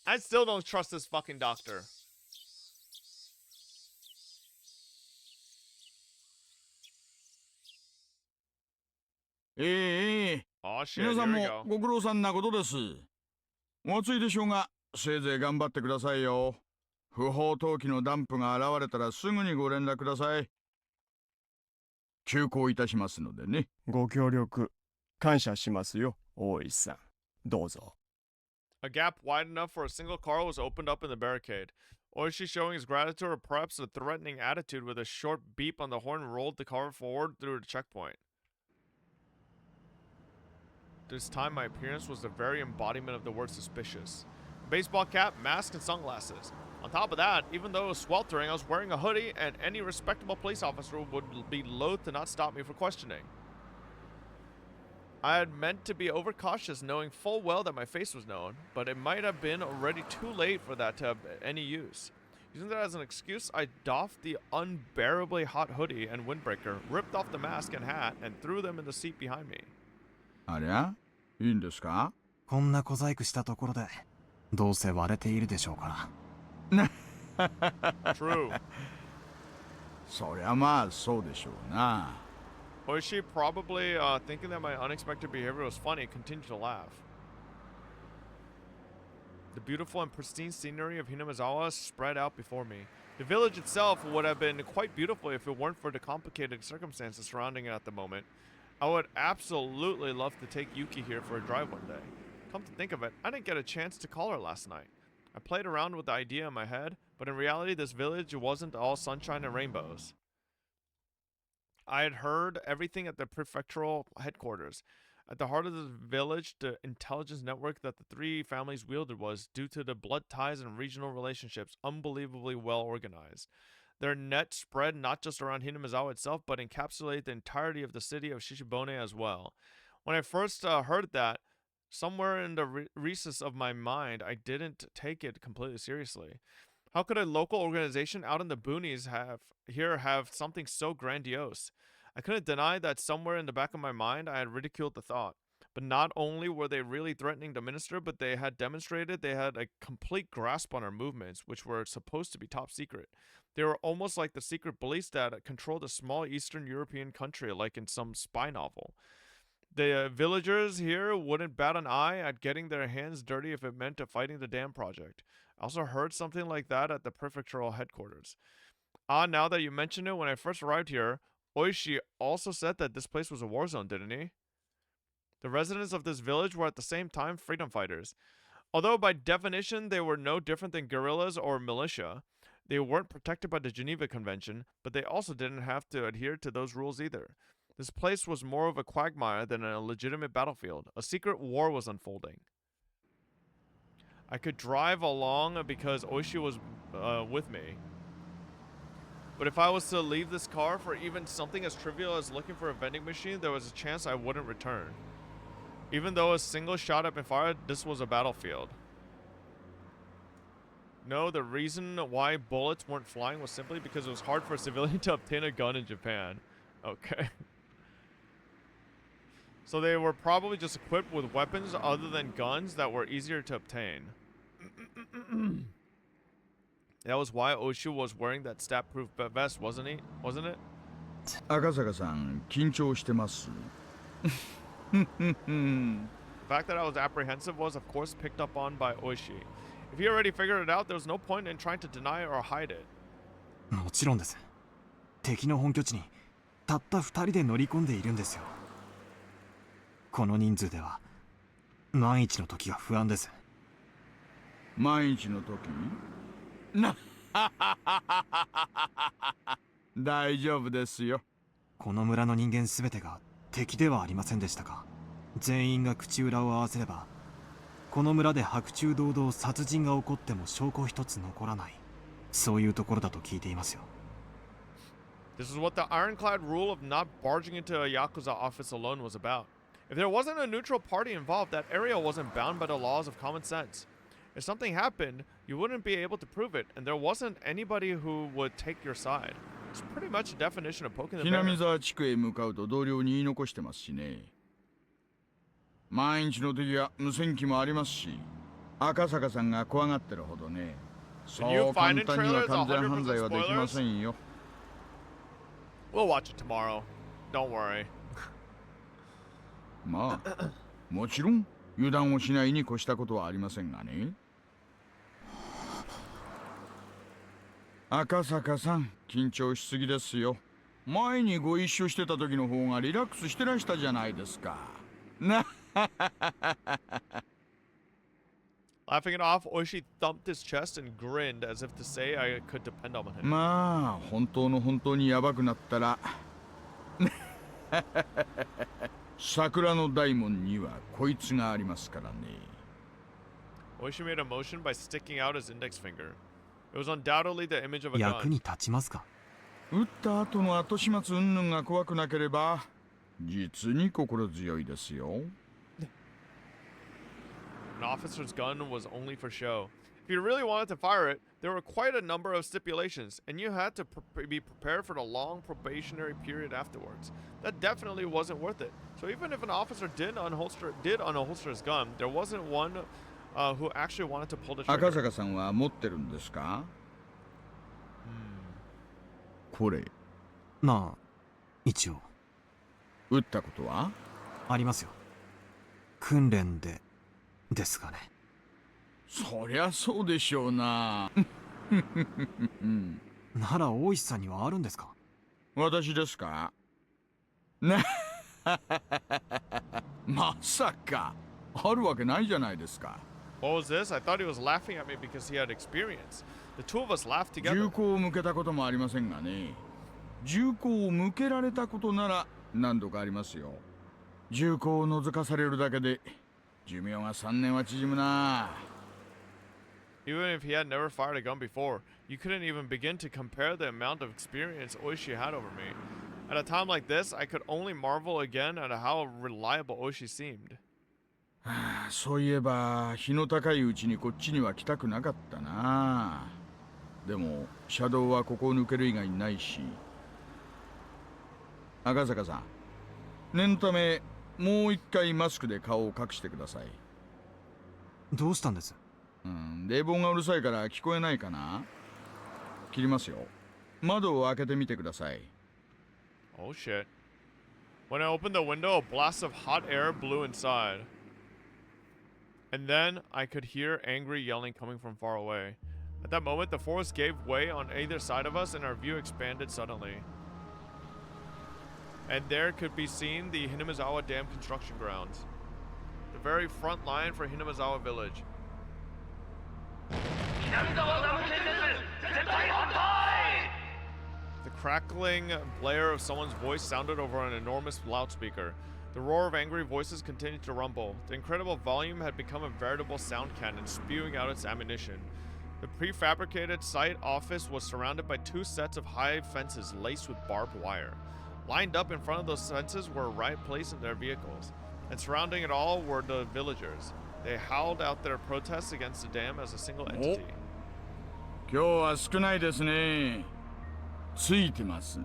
I still don't trust this fucking doctor. Oh shit, 皆さん here we も go. ご苦労さんなことです。お暑いでしょうが、せいぜい頑張ってくださいよ。不法投棄のダンプが現れたらすぐにご連絡ください。急行いたしますのでね。ご協力感謝しますよ、大石さん。どうぞ。A gap wide enough for a single car was opened up in the barricade. Oishi, showing his gratitude or perhaps a threatening attitude with a short beep on the horn, rolled the car forward through the checkpoint. This time my appearance was the very embodiment of the word suspicious. A baseball cap, mask, and sunglasses. On top of that, even though it was sweltering, I was wearing a hoodie, and any respectable police officer would be loath to not stop me for questioning. I had meant to be overcautious, knowing full well that my face was known, but it might have been already too late for that to have any use. Using that as an excuse, I doffed the unbearably hot hoodie and windbreaker, ripped off the mask and hat, and threw them in the seat behind me. ありゃいいんですか？こんな小細工したところでどうせ割れているでしょうから。True. そりゃまあそうでしょうな。Oishi, probably thinking that my unexpected behavior was funny, continued to laugh. The beautiful and pristine scenery of Hinamizawa spread out before me. The village itself would have been quite beautiful if it weren't for the complicated circumstances surrounding it at the moment. I would absolutely love to take Yuki here for a drive one day. Come to think of it, I didn't get a chance to call her last night. I played around with the idea in my head, but in reality this village wasn't all sunshine and rainbows. I had heard everything at the prefectural headquarters. At the heart of the village, the intelligence network that the three families wielded was, due to the blood ties and regional relationships, unbelievably well organized. Their net spread not just around Hinamizawa itself, but encapsulated the entirety of the city of Shishibone as well. When I first heard that, somewhere in the recess of my mind, I didn't take it completely seriously. How could a local organization out in the boonies have something so grandiose? I couldn't deny that somewhere in the back of my mind I had ridiculed the thought. But not only were they really threatening the minister, but they had demonstrated they had a complete grasp on our movements, which were supposed to be top secret. They were almost like the secret police that controlled a small Eastern European country, like in some spy novel. The villagers here wouldn't bat an eye at getting their hands dirty if it meant fighting the dam project. I also heard something like that at the prefectural headquarters. Now that you mention it, when I first arrived here, Oishi also said that this place was a war zone, didn't he? The residents of this village were at the same time freedom fighters. Although by definition they were no different than guerrillas or militia, they weren't protected by the Geneva Convention, but they also didn't have to adhere to those rules either. This place was more of a quagmire than a legitimate battlefield. A secret war was unfolding. I could drive along because Oishi was with me. But if I was to leave this car for even something as trivial as looking for a vending machine, there was a chance I wouldn't return. Even though a single shot had been fired, this was a battlefield. No, the reason why bullets weren't flying was simply because it was hard for a civilian to obtain a gun in Japan. Okay. So they were probably just equipped with weapons other than guns that were easier to obtain. That was why Oishi was wearing that stat-proof vest, wasn't it? 赤坂さん、緊張してます。The fact that I was apprehensive was, of course, picked up on by Oishi. If he already figured it out, there was no point in trying to deny it or hide it. もちろんです。敵の本拠地にたった2人で乗り込んでいるんですよ。この人数では万一の時が不安です。万一の時？な大丈夫ですよ。この村の人間すべてが敵ではありませんでしたか。全員が口裏を合わせれば、この村で白昼堂々殺人が起こっても証拠一つ残らない。そういうところだと聞いていますよ。This is what the ironclad rule of not barging into a Yakuza office alone was about. If there wasn't a neutral party involved, that area wasn't bound by the laws of common sense. If something happened, you wouldn't be able to prove it, and there wasn't anybody who would take your side. It's pretty much the definition of poking the bear. 南沢地区へ向かうと同僚に言い残してますしね。万一の時は無線機もありますし、赤坂さんが怖がってるほどね。そう簡単には完全犯罪はできませんよ。We'll watch it tomorrow. Don't worry. まあ、もちろん油断をしないに越したことはありませんがね。赤坂さん、緊張しすぎですよ。前にご一緒してた時の方がリラックスしてらしたじゃないですか。な Laughing it off, Oishi thumped his chest and grinned as if to say I could depend on him. まあ本当の本当にヤバくなったら桜の大門にはこいつがありますからね。 Oishi made a motion by sticking out his index finger. It was undoubtedly the image of a 役 gun. に立ちますか？撃った後の後始末云々が怖くなければ実に心強いですよ。 An officer's gun was only for show. If you really wanted to fire it, there were quite a number of stipulations, and you had to be prepared for the long probationary period afterwards. That definitely wasn't worth it. So even if an officer did unholster his gun, there wasn't one who actually wanted to pull the 赤 trigger. 坂さんは持ってるんですか？これまあ一応撃ったことは？ありますよ。訓練でですがね。そりゃそうでしょうな。なら大石さんにはあるんですか？私ですか？ねまさかあるわけないじゃないですか。 What was this? I thought he was laughing at me because he had experience. The two of us laughed 銃 together. 口を向けたこともありませんがね。銃口を向けられたことなら何度かありますよ。銃口を覗かされるだけで寿命が3年は縮むな。 Even if he had never fired a gun before, you couldn't even begin to compare the amount of experience Oishi had over me. At a time like this, I could only marvel again at how reliable Oishi seemed. はあ、そういえば日の高いうちにこっちには来たくなかったな。でも車道はここを抜ける以外ないし。赤坂さん、念のためもう一回マスクで顔を隠してください。どうしたんです？冷房がうるさいから聞こえないかな。切りますよ。窓を開けてみてください。 Oh shit. When I opened the window, a blast of hot air blew inside. And then I could hear angry yelling coming from far away. At that moment, the forest gave way on either side of us and our view expanded suddenly. And there could be seen the Hinamizawa Dam construction grounds. The very front line for Hinamizawa Village. The crackling blare of someone's voice sounded over an enormous loudspeaker. The roar of angry voices continued to rumble. The incredible volume had become a veritable sound cannon, spewing out its ammunition. The prefabricated site office was surrounded by two sets of high fences laced with barbed wire. Lined up in front of those fences were right placed in their vehicles, and surrounding it all were the villagers. They howled out their protests against the dam as a single entity. 今日は少ないですね。ついてます。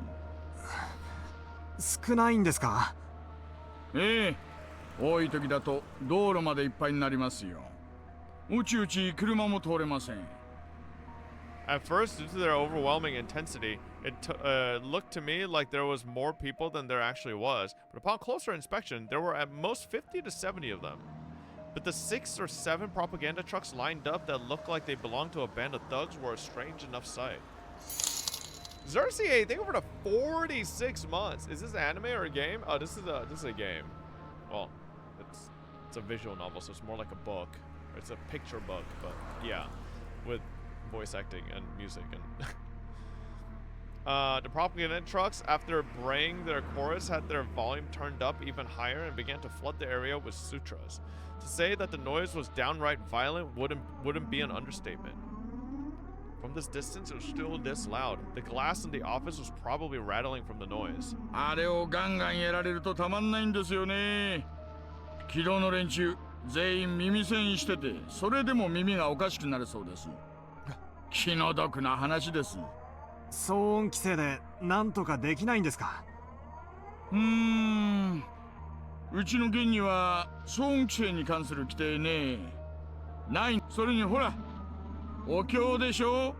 少ないんですか？ええ、多い時だと道路までいっぱいになりますよ。うちうち車も通れません。 At first, due to their overwhelming intensity, it looked to me like there was more people than there actually was. But upon closer inspection, there were at most 50 to 70 of them. But the 6 or 7 propaganda trucks lined up that looked like they belonged to a band of thugs were a strange enough sight. Xerxes, think over to 46 months. Is this anime or a game? Oh, this is a game. Well, it's a visual novel, so it's more like a book. It's a picture book, but yeah, with voice acting and music and the propaganda trucks, after braying their chorus, had their volume turned up even higher and began to flood the area with sutras. To say that the noise was downright violent wouldn't be an understatement. From this distance, it was still this loud. The glass in the office was probably rattling from the noise. あれをガンガンやられるとたまんないんですよね。昨日の連中全員耳栓してて、それでも耳がおかしくなるそうです。気の毒な話です。騒音規制でなんとかできないんですか？うちの県には騒音規制に関する規定ね。ない。それにほら、お経でしょ。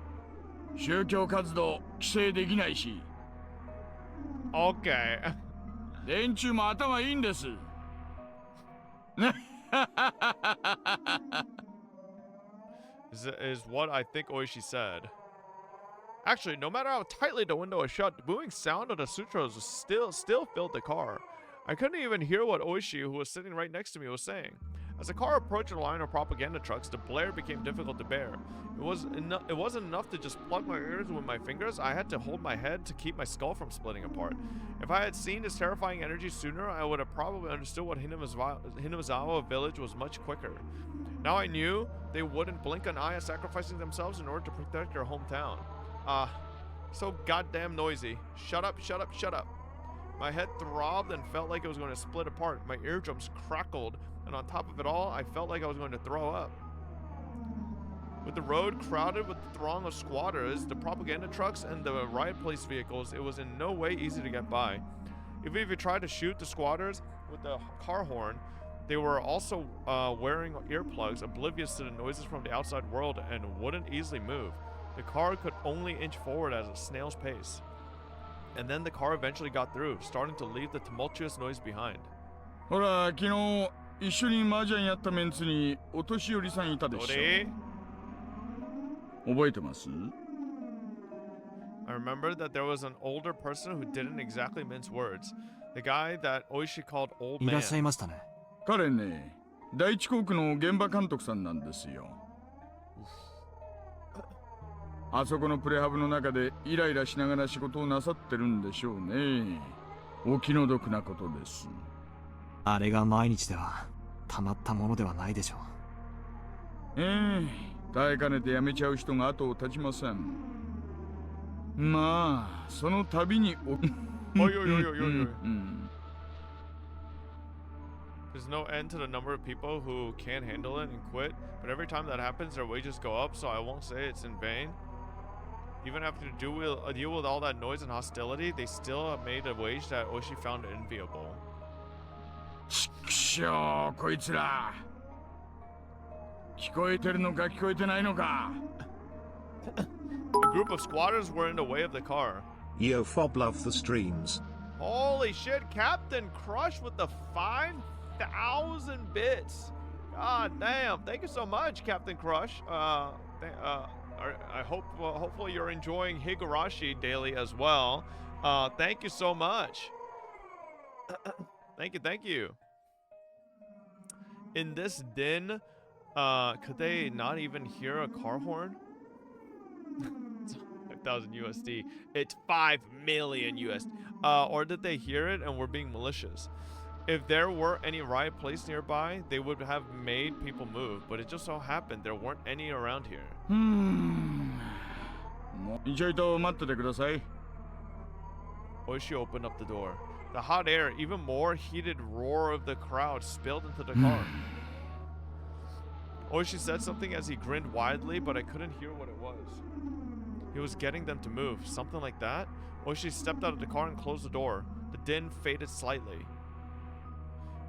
宗教活動規制できないし。Okay. 連中も頭いいんです。is what I think Oishi said. Actually, no matter how tightly the window was shut, the booming sound of the sutras still filled the car. I couldn't even hear what Oishi, who was sitting right next to me, was saying. As the car approached the line of propaganda trucks, the blare became difficult to bear. It wasn't enough to just plug my ears with my fingers. I had to hold my head to keep my skull from splitting apart. If I had seen this terrifying energy sooner, I would have probably understood what Hinamizawa village was much quicker. Now I knew they wouldn't blink an eye at sacrificing themselves in order to protect their hometown. So goddamn noisy. Shut up, shut up, shut up. My head throbbed and felt like it was going to split apart. My eardrums crackled, and on top of it all, I felt like I was going to throw up. With the road crowded with the throng of squatters, the propaganda trucks, and the riot police vehicles, it was in no way easy to get by. Even if you tried to shoot the squatters with the car horn, they were also wearing earplugs, oblivious to the noises from the outside world, and wouldn't easily move. The car could only inch forward at a snail's pace. And then the car eventually got through, starting to leave the tumultuous noise behind. ほら、昨日一緒に麻雀やったメンツにお年寄りさんいたでしょ。覚えてます？ I remember that there was an older person who didn't exactly mince words. The guy that Oishi called old い man. らっしゃいましたね。彼ね、第一航空の現場監督さんなんですよ。あそこのプレハブの中でイライラしながら仕事をなさってるんでしょうね。お気の毒なことです。あれが毎日ではたまったものではないでしょう。耐えかねて辞めちゃう人が後を絶ちません。まあ、その度においおいおいおいおいおい。There's no end to the number of people who can't handle it and quit, but every time that happens, their wages go up, so I won't say it's in vain. Even after deal with all that noise and hostility, they still made a wage that Oishi found enviable. ちくしょう、こいつら。聞こえてるのか聞こえてないのか。A group of squatters were in the way of the car. Yo Fob love the streams. Holy shit, Captain Crush with the 5,000 bits. God damn, thank you so much, Captain Crush. I hope, hopefully you're enjoying Higurashi daily as well. Thank you so much. Thank you. In this din, could they not even hear a car horn? 5,000 USD. It's 5 million USD. Or did they hear it and were being malicious? If there were any riot police nearby, they would have made people move, but it just so happened there weren't any around here. ちょいと待っててください。Oishi opened up the door. The hot air, even more heated roar of the crowd spilled into the car. Oishi said something as he grinned widely, but I couldn't hear what it was. He was getting them to move, something like that. Oishi stepped out of the car and closed the door. The din faded slightly.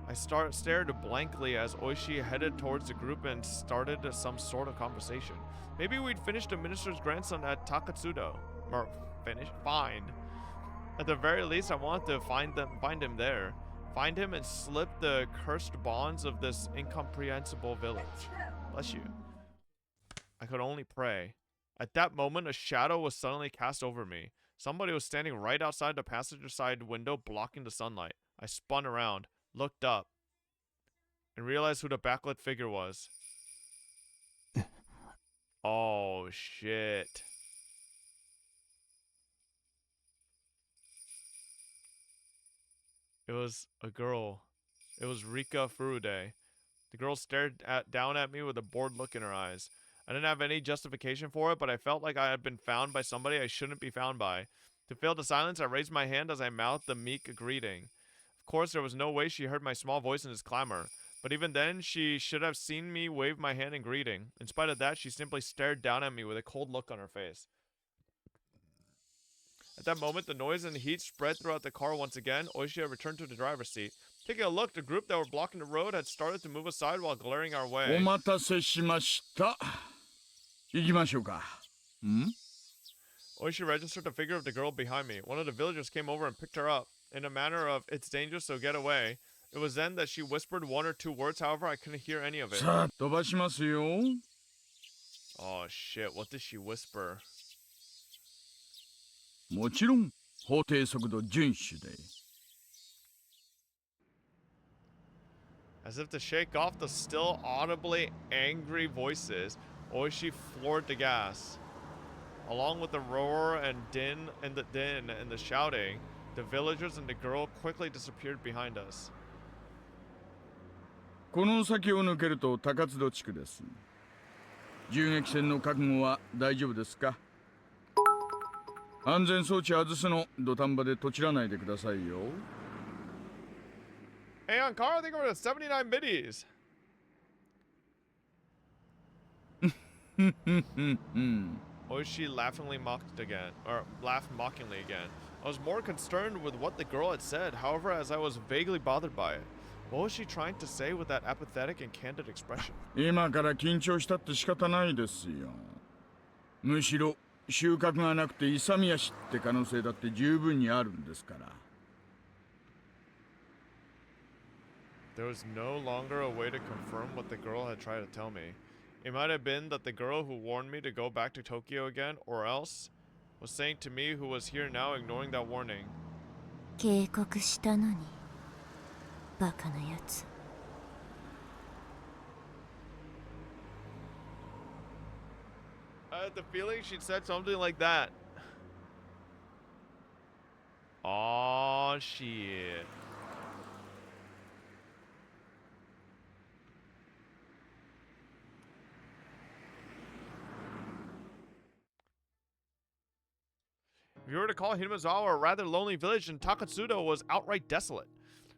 I stared blankly as Oishi headed towards the group and started some sort of conversation. Maybe we'd finish the minister's grandson at Takatsudo. Or find. At the very least, I wanted to find him there. Find him and slip the cursed bonds of this incomprehensible village. Bless you. I could only pray. At that moment, a shadow was suddenly cast over me. Somebody was standing right outside the passenger side window, blocking the sunlight. I spun around, looked up, and realized who the backlit figure was. Oh, shit. It was a girl. It was Rika Furude. The girl stared down at me with a bored look in her eyes. I didn't have any justification for it, but I felt like I had been found by somebody I shouldn't be found by. To fill the silence, I raised my hand as I mouthed the meek greeting. Of course, there was no way she heard my small voice in his clamor, but even then, she should have seen me wave my hand in greeting. In spite of that, she simply stared down at me with a cold look on her face. At that moment, the noise and heat spread throughout the car once again. Oishi had returned to the driver's seat. Taking a look, the group that were blocking the road had started to move aside while glaring our way. お待たせしました。行きましょうか。Oishi registered the figure of the girl behind me. One of the villagers came over and picked her up. In a manner of, it's dangerous, so get away. It was then that she whispered one or two words, however, I couldn't hear any of it. さあ、飛ばしますよ。Oh shit, what did she whisper? もちろん、法定速度遵守で。As if to shake off the still audibly angry voices, Oishi floored the gas. Along with the roar and the shouting, the villagers and the girl quickly disappeared behind us. この先を抜けると高津戸地区です。銃撃戦の覚悟は大丈夫ですか？安全装置外すの土壇場でとちらないでくださいよ。Hey, on car, I think we're at 79 middies. Oishi laughingly laughed mockingly again. I was more concerned with what the girl had said, however, as I was vaguely bothered by it. What was she trying to say with that apathetic and candid expression? 今から緊張したって仕方ないですよ。むしろ収穫がなくて勇み足って可能性だって十分にあるんですから。There was no longer a way to confirm what the girl had tried to tell me. It might have been that the girl who warned me to go back to Tokyo again, or else was saying to me who was here now ignoring that warning. 警告したのにバカなやつ。I had the feeling she'd said something like that. Aw, shit. If you were to call Himazawa a rather lonely village, and Takatsudo was outright desolate.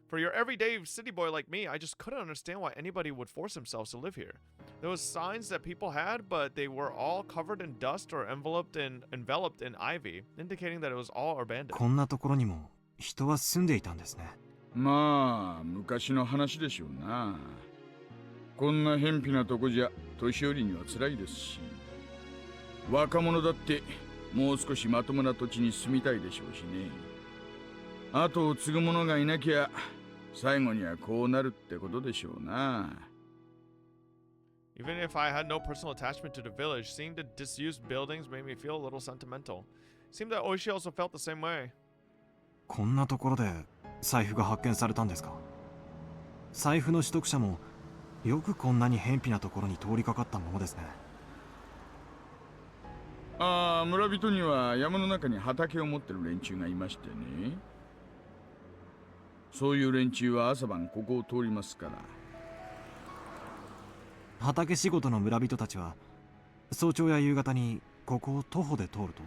For your everyday city boy like me, I just couldn't understand why anybody would force themselves to live here. There was signs that people had, but they were all covered in dust or enveloped in ivy, indicating that it was all abandoned. こんなところにも人は住んでいたんですね。まあ昔の話でしょうな。こんな偏僻なとこじゃ年寄りには辛いですし、若者だってもう少しまともな土地に住みたいでしょうしね。後を継ぐ者がいなきゃ最後にはこうなるってことでしょうな。Even if I had no personal attachment to the village, seeing the disused buildings made me feel a little sentimental. It seemed that Oishi also felt the same way. こんなところで財布が発見されたんですか？財布の取得者もよくこんなに偏僻なところに通りかかったものですね。ああ、村人には山の中に畑を持ってる連中がいましてね。そういう連中は朝晩ここを通りますから。畑仕事の村人たちは早朝や夕方にここを徒歩で通ると？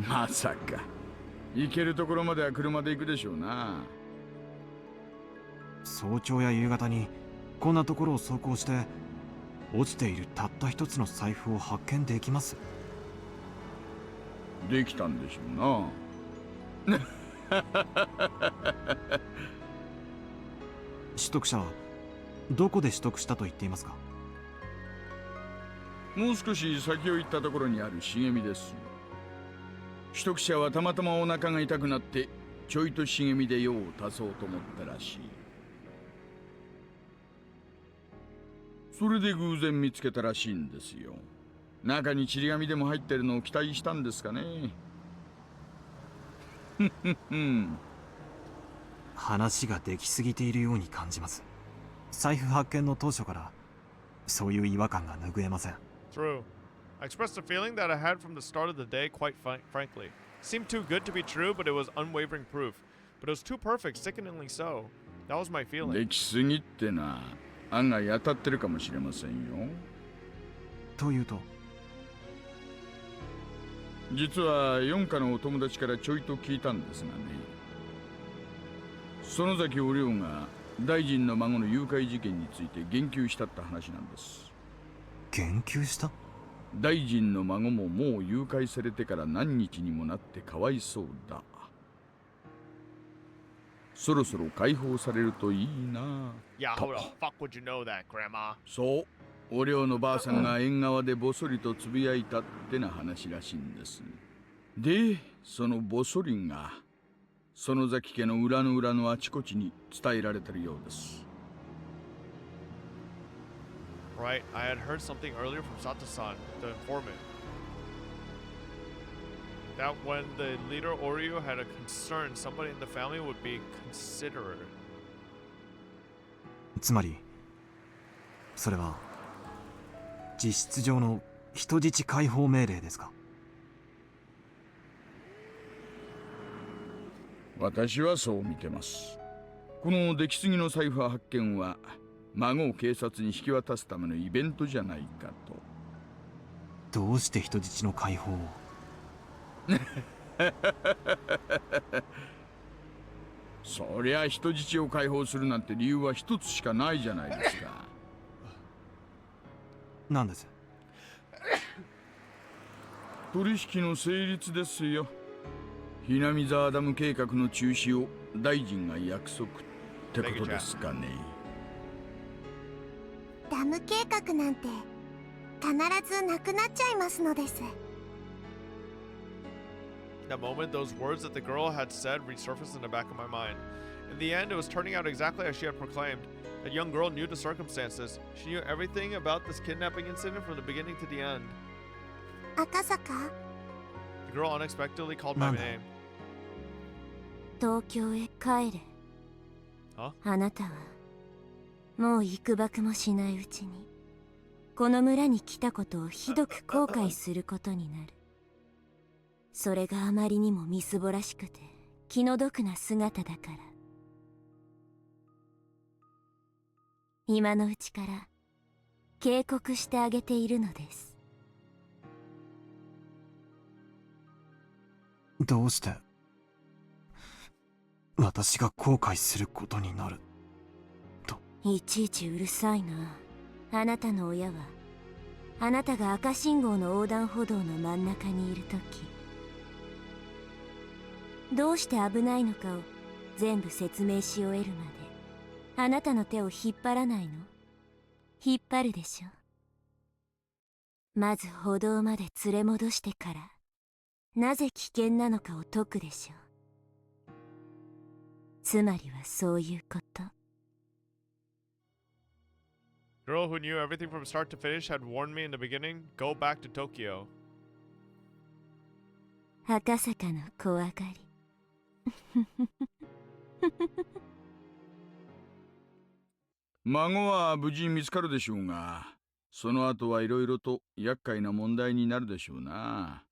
まさか行けるところまでは車で行くでしょうな。早朝や夕方にこんなところを走行して落ちているたった一つの財布を発見できます？できたんでしょうな。取得者はどこで取得したと言っていますか？もう少し先を行ったところにある茂みです。取得者はたまたまお腹が痛くなってちょいと茂みで用を足そうと思ったらしい。それで偶然見つけたらしいんですよ。中にちり紙でも入ってるのを期待したんですかね。話ができすぎているように感じます。財布発見の当初からそういう違和感が拭えません。True. I expressed a feeling that I had from the start of the day, quite frankly. It seemed too good to be true, but it was unwavering proof. But it was too perfect, sickeningly so. That was my feeling. できすぎってな、案外当たってるかもしれませんよ。というと？実は四課のお友達からちょいと聞いたんですがね。園崎お涼が大臣の孫の誘拐事件について言及したって話なんです。言及した？大臣の孫ももう誘拐されてから何日にもなってかわいそうだ。そろそろ解放されるといいな。Yeah, how the fuck would you know that, Grandma? そう、お涼のばあさんが縁側でぼそりとつぶやいたってな話らしいんです。で、そのぼそりが園崎家の裏の裏のあちこちに伝えられてるようです。Right, I had heard something earlier from Sato-san, the informant. That when the leader Oryu had a concern, somebody in the family would be considerate. つまりそれは実質上の人質解放命令ですか？私はそう見てます。この出来すぎの財布発見は孫を警察に引き渡すためのイベントじゃないかと。どうして人質の解放を？そりゃ人質を解放するなんて理由は一つしかないじゃないですか。なんです？取引の成立ですよ。ひなみ沢ダム計画の中止を大臣が約束ってことですかね。ダム計画なんて必ずなくなっちゃいますのです。That moment, those words that the girl had said resurfaced in the back of my mind. In the end, it was turning out exactly as she had proclaimed. That young girl knew the circumstances. She knew everything about this kidnapping incident from the beginning to the end. 赤坂、 The girl unexpectedly called my name. 東京へ帰れ。は？あなたはもう幾ばくもしないうちにこの村に来たことをひどく後悔することになる。それがあまりにもみすぼらしくて気の毒な姿だから、今のうちから警告してあげているのです。どうして私が後悔することになると？いちいちうるさいな。あなたの親はあなたが赤信号の横断歩道の真ん中にいるとき、どうして危ないのかを全部説明し終えるまであなたの手を引っ張らないの？引っ張るでしょ。まず歩道まで連れ戻してからなぜ危険なのかを解くでしょう。つまりはそういうこと。 Girl who knew everything from start to finish had warned me in the beginning, go back to Tokyo. 赤坂の怖がり。孫は無事見つかるでしょうが、その後はいろいろと厄介な問題になるでしょうな。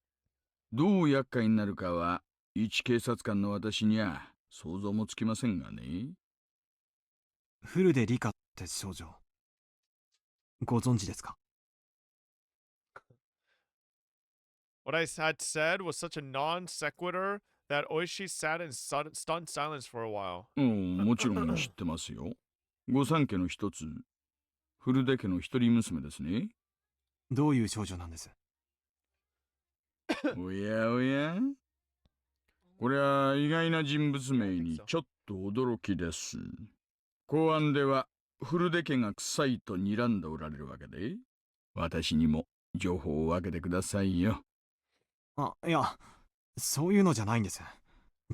どう厄介になるかは一警察官の私には想像もつきませんがね。フルでリカって少女ご存知ですか？ What I had said was such a non sequitur that Oishi sat in stunned silence for a while. もちろん知ってますよ。御三家の一つ、古出家の一人娘ですね。どういう少女なんです？おやおや、これは意外な人物名にちょっと驚きです。公安では古出家が臭いと睨んでおられるわけで、私にも情報を分けてくださいよ。あ、いや、そういうのじゃないんです。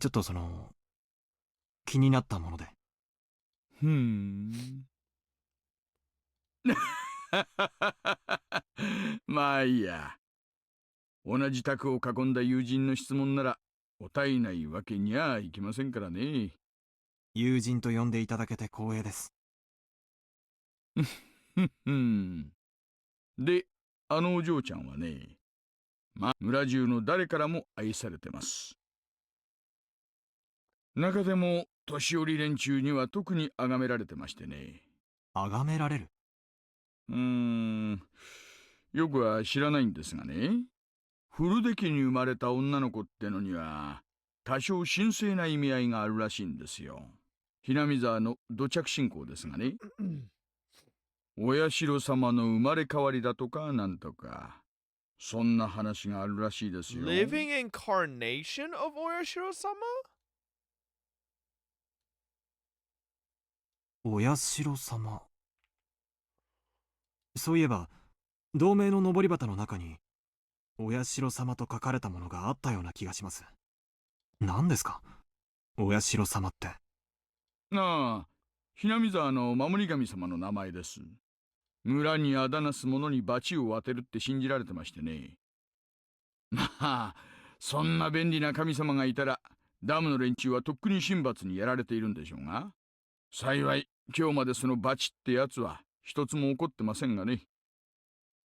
ちょっと気になったもので。まあいいや。同じ卓を囲んだ友人の質問なら答えないわけにゃいきませんからね。友人と呼んでいただけて光栄です。で、あのお嬢ちゃんはね、村中の誰からも愛されてます。中でも年寄り連中には特に崇められてましてね。崇められる？よくは知らないんですがね、古出家に生まれた女の子ってのには多少神聖な意味合いがあるらしいんですよ。ひなみ沢の土着信仰ですがね。お社様の生まれ変わりだとかなんとか、そんな話があるらしいですよ。 Living incarnation of Oyashiro-sama? お社様。そういえば同盟の登り旗の中にお社様と書かれたものがあったような気がします。何ですかお社様って？ああ、ひなみ沢の守り神様の名前です。村にあだなす者に罰を当てるって信じられてましてね。まあ、そんな便利な神様がいたらダムの連中はとっくに神罰にやられているんでしょうが、幸い今日までそのバチってやつは一つも起こってませんがね。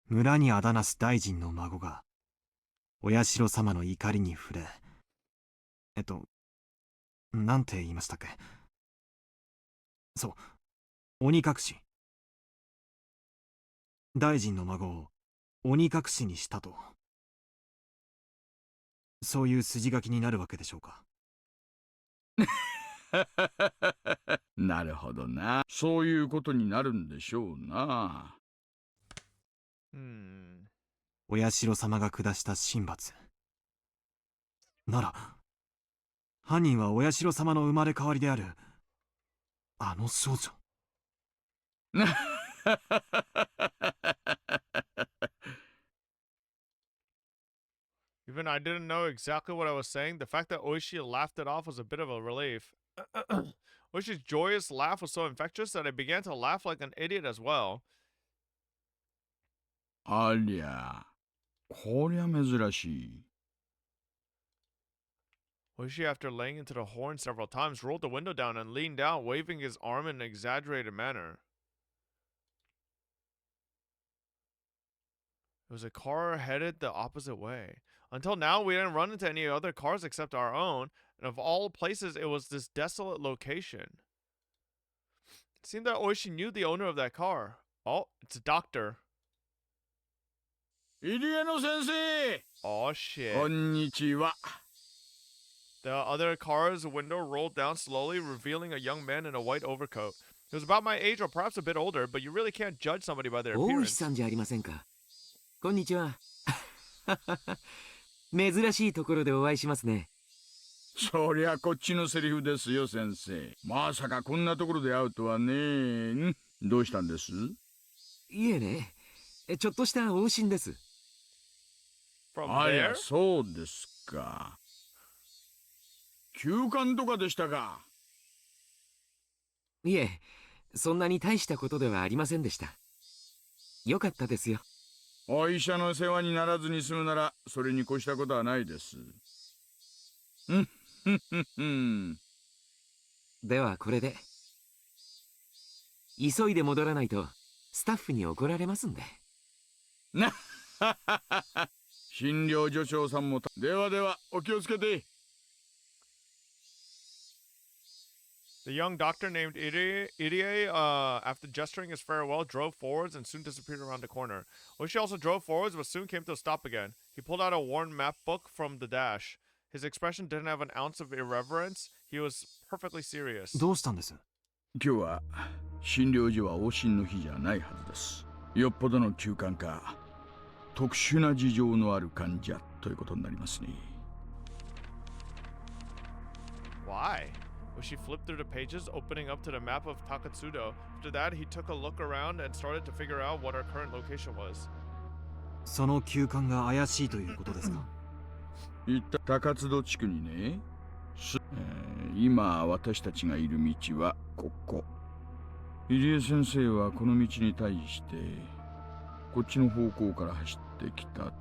村にあだなす大臣の孫が、お社様の怒りに触れ、なんて言いましたっけ。そう、鬼隠し。大臣の孫を鬼隠しにしたと。そういう筋書きになるわけでしょうか。なるほどな。そういうことになるんでしょうな。お社様が下した神罰。なら、犯人はお社様の生まれ変わりである、あの少女。Even I didn't know exactly what I was saying. The fact that Oishi laughed it off was a bit of a relief. Oishi's joyous laugh was so infectious that I began to laugh like an idiot as well. ありゃ、こりゃ珍しい。Oishi, after laying into the horn several times, rolled the window down and leaned out, waving his arm in an exaggerated manner. It was a car headed the opposite way. Until now, we didn't run into any other cars except our own, and of all places, it was this desolate location. It seemed that Oishi knew the owner of that car. Oh, it's a doctor. 入江の先生 Oh shit. こんにちは。 The other car's window rolled down slowly, revealing a young man in a white overcoat. He was about my age or perhaps a bit older, but you really can't judge somebody by their 大石 appearance. さんじゃありませんか。こんにちは。珍しいところでお会いしますね。そりゃこっちのセリフですよ先生。まさかこんなところで会うとはね。どうしたんです？いえね、ちょっとした往診です。From ありゃ there? そうですか。休館とかでしたか？いえ、そんなに大したことではありませんでした。よかったですよ。お医者の世話にならずに済むならそれに越したことはないです。ではこれで。急いで戻らないとスタッフに怒られますんで。な診療所長さんもではではお気をつけて。 The young doctor named Irie, after gesturing his farewell, drove forwards and soon disappeared around the corner. Oishi also drove forwards, but soon came to a stop again. He pulled out a worn map book from the dash. His expression didn't have an ounce of irreverence. He was perfectly serious. どうしたんです？今日は診療所は往診の日じゃないはずです。よっぽどの休館か特殊な事情のある患者ということになりますね。 Why? Oishi flipped through the pages, opening up to the map of Takatsudo. After that, he took a look around and started to figure out what our current location was. その休館が怪しいということですか？行った高津戸地区にね、今私たちがいる道はここ。入江先生はこの道に対してこっちの方向から走ってきたと。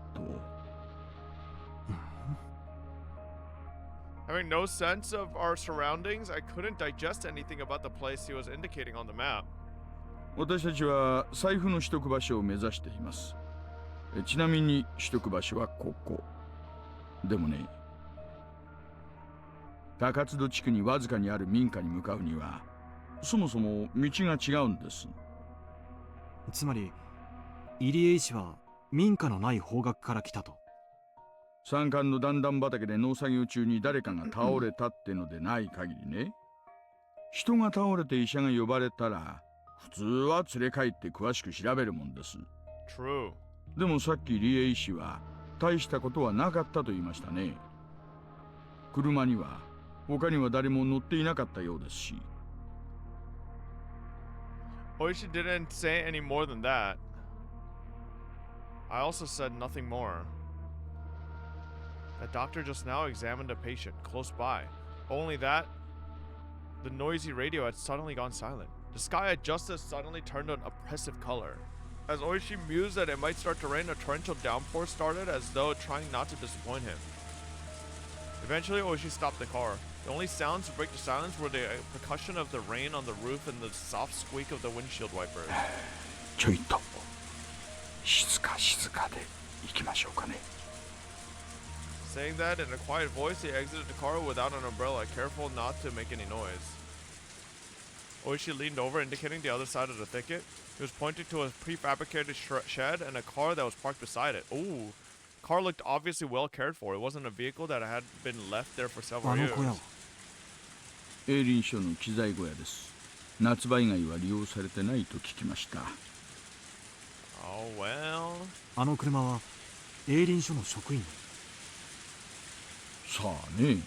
Having no sense of our surroundings, I couldn't digest anything about the place he was indicating on the map. 私たちは財布の取得場所を目指しています。ちなみに取得場所はここ。でもね、高津戸地区にわずかにある民家に向かうにはそもそも道が違うんです。つまり入江医師は民家のない方角から来たと。山間の段々畑で農作業中に誰かが倒れたってのでない限りね、人が倒れて医者が呼ばれたら普通は連れ帰って詳しく調べるもんです。 True. でもさっきリエ医師は大したことはなかったと言いましたね。車には他には誰も乗っていなかったようですし。 Oishi didn't say any more than that. I also said nothing more. The doctor just now examined a patient close by. Only that, the noisy radio had suddenly gone silent. The sky had just as suddenly turned an oppressive color. As Oishi mused that it might start to rain, a torrential downpour started as though trying not to disappoint him. Eventually, Oishi stopped the car. The only sounds to break the silence were the percussion of the rain on the roof and the soft squeak of the windshield wipers. ちょいと静か静かで行きましょうかね。 Saying that in a quiet voice, he exited the car without an umbrella, careful not to make any noise. Oishi leaned over, indicating the other side of the thicket. He was pointing to a prefabricated shed and a car that was parked beside it. Ooh, car looked obviously well cared for. It wasn't a vehicle that had been left there for several あの years. 小屋は営林署の機材小屋です。夏場以外は利用されてないと聞きました。 Oh well. あの車は営林署の職員。さあね。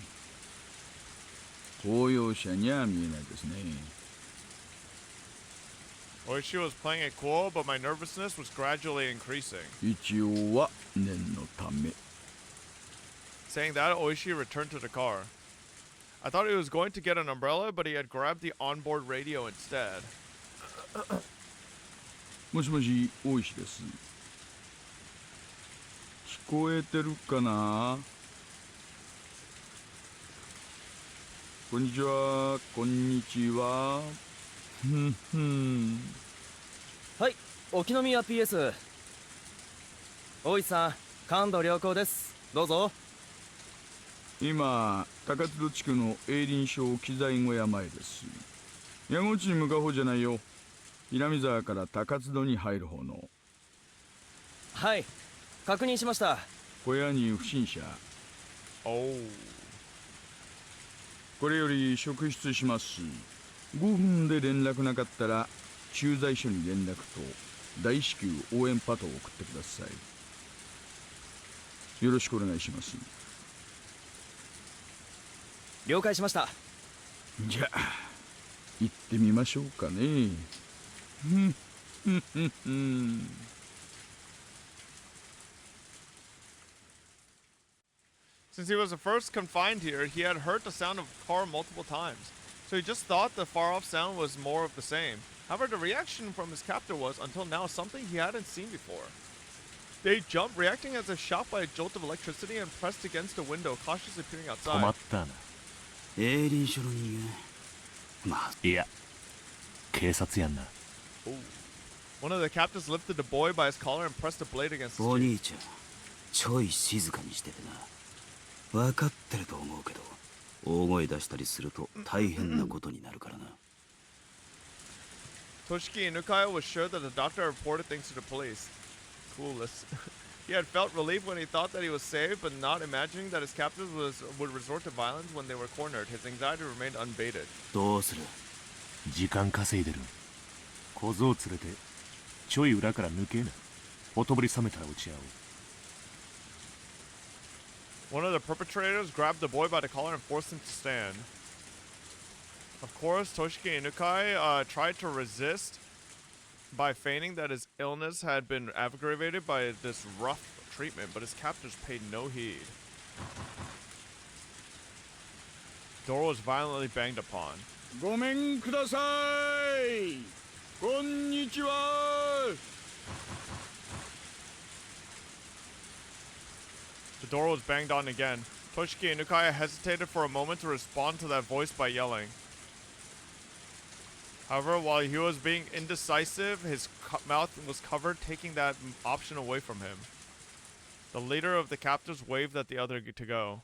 公用車には見えないですね。 Oishi was playing it cool, but my nervousness was gradually increasing. 一応は念のため。 Saying that, Oishi returned to the car. I thought he was going to get an umbrella, but he had grabbed the onboard radio instead. もしもし、大石です。聞こえてるかな？こんにちは、こんにちは。ふんふん。はい、沖宮 PS。大石さん、感度良好です。どうぞ。今、高津戸地区の営林署機材小屋前です。矢後地に向かう方じゃないよ。南沢から高津戸に入る方の。はい、確認しました。小屋に不審者。Oh. これより職質します。5分で連絡なかったら駐在所に連絡と大至急応援パトを送ってください。よろしくお願いします。了解しました。じゃあ行ってみましょうかね。ふんふんふんふん。Since he was the first confined here, he had heard the sound of a car multiple times, so he just thought the far-off sound was more of the same. However, the reaction from his captor was, until now, something he hadn't seen before. They jumped, reacting as if shocked by a jolt of electricity, and pressed against the window, cautiously peering 止ま outside. ったな。営林署の人間。まあ、いや、警察やんな。Ooh. One of the captives lifted the boy by his collar and pressed the blade against his お cheek. 兄ちゃん、ちょい静かにしててな。分かってると思うけど、大声出したりすると大変なことになるからな。Toshiki Inukai was sure that the doctor reported things to the police. Coolest. He had felt relief when he thought that he was saved, but not imagining that his captors would resort to violence when they were cornered. His anxiety remained unabated. どうする？時間稼いでる。小僧連れてちょい裏から抜けな。ほとぼり冷めたら落ち合おう。One of the perpetrators grabbed the boy by the collar and forced him to stand. Of course, Toshiki Inukai tried to resist by feigning that his illness had been aggravated by this rough treatment, but his captors paid no heed. The door was violently banged upon. ごめんください。こんにちは。 The door was banged on again. Toshiki Inukaya hesitated for a moment to respond to that voice by yelling. However, while he was being indecisive, his mouth was covered, taking that option away from him. The leader of the captives waved at the other to go.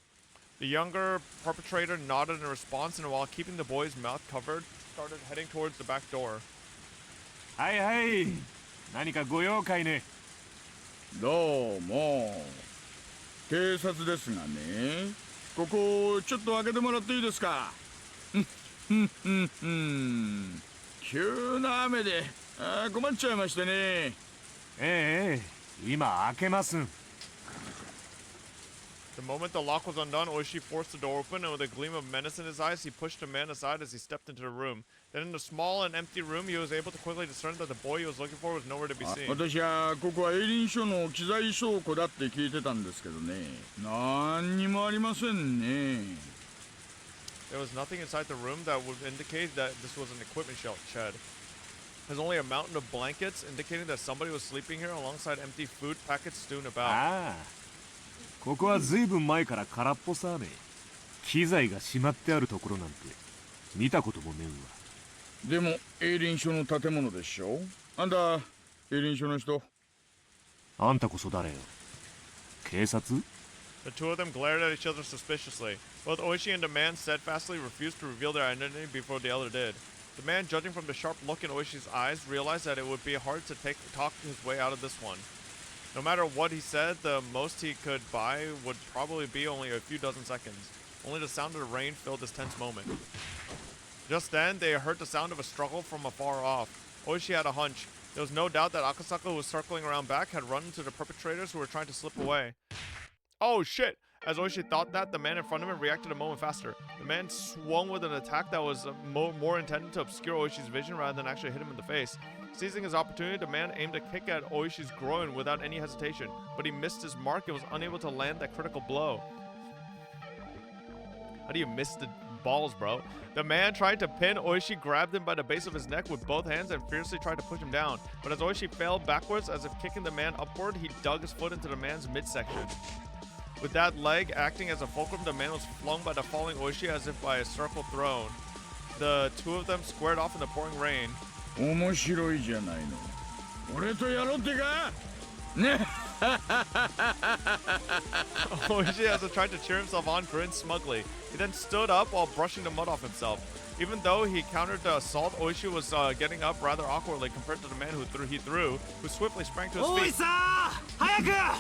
The younger perpetrator nodded in response, and while keeping the boy's mouth covered, started heading towards the back door. はいはい。何かご用かいね。どうも。警察ですがね。ここちょっと開けてもらっていいですか。急な雨で困っちゃいましてね。ええ、今開けますん。The moment the lock was undone, Oishi forced the door open, and with a gleam of menace in his eyes, he pushed the man aside as he stepped into the room. Then in the small and empty room, he was able to quickly discern that the boy he was looking for was nowhere to be seen. 私はここは営林署の機材倉庫だって聞いてたんですけどね。何にもありませんね。There was nothing inside the room that would indicate that this was an equipment shed. There's only a mountain of blankets, indicating that somebody was sleeping here alongside empty food packets strewn about. ああ、ここはずいぶん前から空っぽさね。機材がしまってあるところなんて見たこともねでも営林署の建物でしょ。あんた営林署の人。えわ。あんたこそ誰よ。警察？ The two of them glared at each other suspiciously. Both Oishi and the man steadfastly refused to reveal their identity before the other did. The man, judging from the sharp look in Oishi's eyes, realized that it would be hard to talk his way out of this one. No matter what he said, the most he could buy would probably be only a few dozen seconds. Only the sound of the rain filled this tense moment. Just then, they heard the sound of a struggle from afar off. Oishi had a hunch. There was no doubt that Akasaka, who was circling around back, had run into the perpetrators who were trying to slip away. Oh shit! As Oishi thought that, the man in front of him reacted a moment faster. The man swung with an attack that was more intended to obscure Oishi's vision rather than actually hit him in the face. Seizing his opportunity, the man aimed a kick at Oishi's groin without any hesitation, but he missed his mark and was unable to land that critical blow. How do you miss the balls, bro? The man trying to pin Oishi grabbed him by the base of his neck with both hands and fiercely tried to push him down. But as Oishi fell backwards as if kicking the man upward, he dug his foot into the man's midsection. With that leg acting as a fulcrum, the man was flung by the falling Oishi as if by a circle thrown. The two of them squared off in the pouring rain. 面白いじゃないの。俺とやろうってか。ね。Oishi, as if trying to cheer himself on, grinned smugly. He then stood up while brushing the mud off himself. Even though he countered the assault, Oishi was getting up rather awkwardly compared to the man who swiftly sprang to his feet. Oi-san! Hayaku!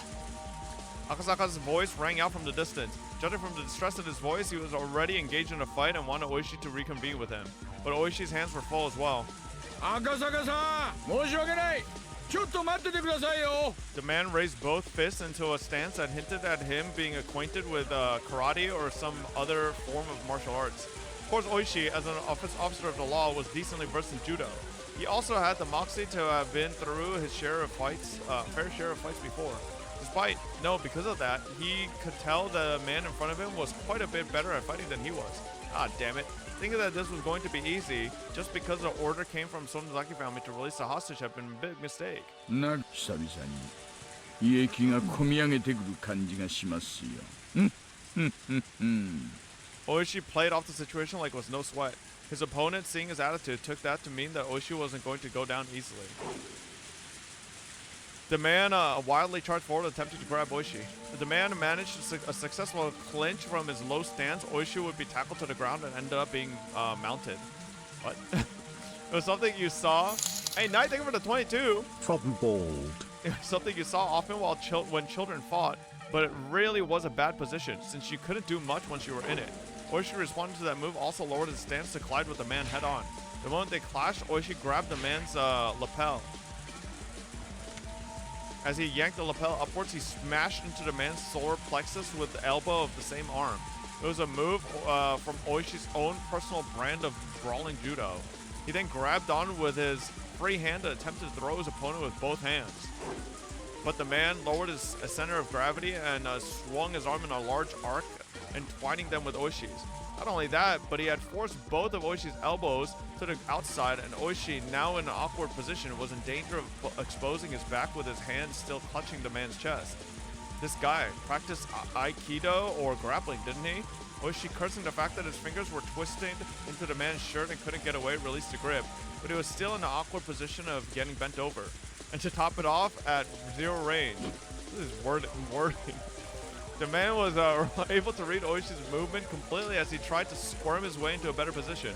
Akasaka's voice rang out from the distance. Judging from the distress in his voice, he was already engaged in a fight and wanted Oishi to reconvene with him. But Oishi's hands were full as well. Akasaka-san! 申し訳ない! ちょっと待っててくださいよ! The man raised both fists into a stance that hinted at him being acquainted with karate or some other form of martial arts. Of course, Oishi, as an officer of the law, was decently versed in judo. He also had the moxie to have been through his fair share of fights before. Because of that, he could tell the man in front of him was quite a bit better at fighting than he was. Ah, damn it. Thinking that this was going to be easy, just because the order came from Sonozaki family to release the hostage had been a big mistake. な、久々に胃液がこみ上げてくる感じがしますよ。Oishi played off the situation like it was no sweat. His opponent, seeing his attitude, took that to mean that Oishi wasn't going to go down easily. The man wildly charged forward, attempting to grab Oishi. If the man managed a successful clinch from his low stance, Oishi would be tackled to the ground and ended up being mounted. What? It was something you saw. Hey, Knight, thank you for the 22. From bald. It was something you saw often when children fought, but it really was a bad position since you couldn't do much once you were in it. Oishi responded to that move, also lowered his stance to collide with the man head on. The moment they clashed, Oishi grabbed the man's lapel. As he yanked the lapel upwards, he smashed into the man's solar plexus with the elbow of the same arm. It was a move from Oishi's own personal brand of brawling judo. He then grabbed on with his free hand and attempted to throw his opponent with both hands. But the man lowered his center of gravity and swung his arm in a large arc, entwining them with Oishi's. Not only that, but he had forced both of Oishi's elbows to the outside, and Oishi, now in an awkward position, was in danger of exposing his back with his hands still clutching the man's chest. This guy practiced Aikido or grappling, didn't he? Oishi, cursing the fact that his fingers were twisted into the man's shirt and couldn't get away, released the grip, but he was still in an awkward position of getting bent over. And to top it off, at zero range. This is wording. The man was able to read Oishi's movement completely as he tried to squirm his way into a better position.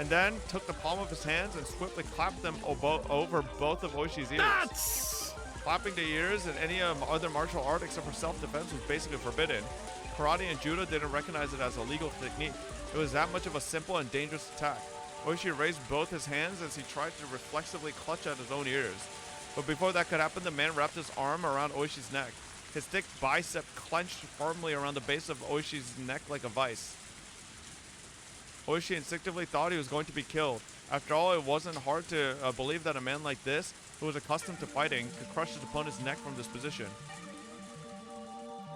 And then took the palm of his hands and swiftly clapped them over both of Oishi's ears. That's... Clapping the ears in any other martial art except for self-defense was basically forbidden. Karate and judo didn't recognize it as a legal technique. It was that much of a simple and dangerous attack. Oishi raised both his hands as he tried to reflexively clutch at his own ears. But before that could happen, the man wrapped his arm around Oishi's neck. His thick bicep clenched firmly around the base of Oishi's neck like a vice. Oishi instinctively thought he was going to be killed. After all, it wasn't hard to believe that a man like this, who was accustomed to fighting, could crush his opponent's neck from this position.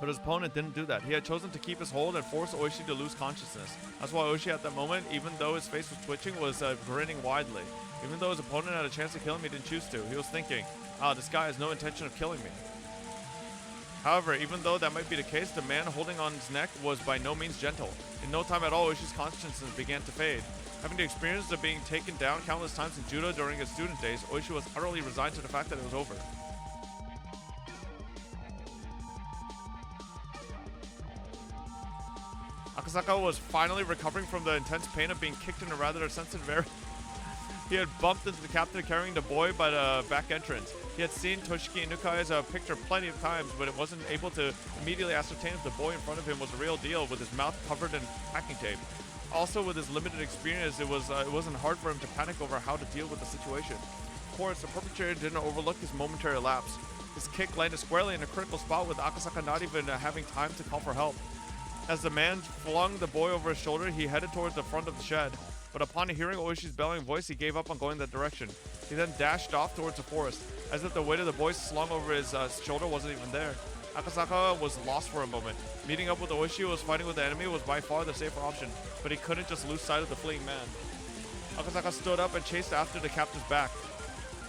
But his opponent didn't do that. He had chosen to keep his hold and force Oishi to lose consciousness. That's why Oishi at that moment, even though his face was twitching, was grinning widely. Even though his opponent had a chance to kill him, he didn't choose to. He was thinking, this guy has no intention of killing me. However, even though that might be the case, the man holding on his neck was by no means gentle. In no time at all, Oishi's consciousness began to fade. Having the experience of being taken down countless times in judo during his student days, Oishi was utterly resigned to the fact that it was over. Akasaka was finally recovering from the intense pain of being kicked in a rather sensitive area. He had bumped into the captain carrying the boy by the back entrance. He had seen Toshiki Inukai's picture plenty of times, but it wasn't able to immediately ascertain if the boy in front of him was the real deal, with his mouth covered in packing tape. Also, with his limited experience, it wasn't hard for him to panic over how to deal with the situation. Of course, the perpetrator didn't overlook his momentary lapse. His kick landed squarely in a critical spot, with Akasaka not even having time to call for help. As the man flung the boy over his shoulder, he headed towards the front of the shed. But upon hearing Oishi's bellowing voice, he gave up on going that direction. He then dashed off towards the forest, as if the weight of the boy slung over his shoulder wasn't even there. Akasaka was lost for a moment. Meeting up with Oishi, who was fighting with the enemy, was by far the safer option, but he couldn't just lose sight of the fleeing man. Akasaka stood up and chased after the captive's back.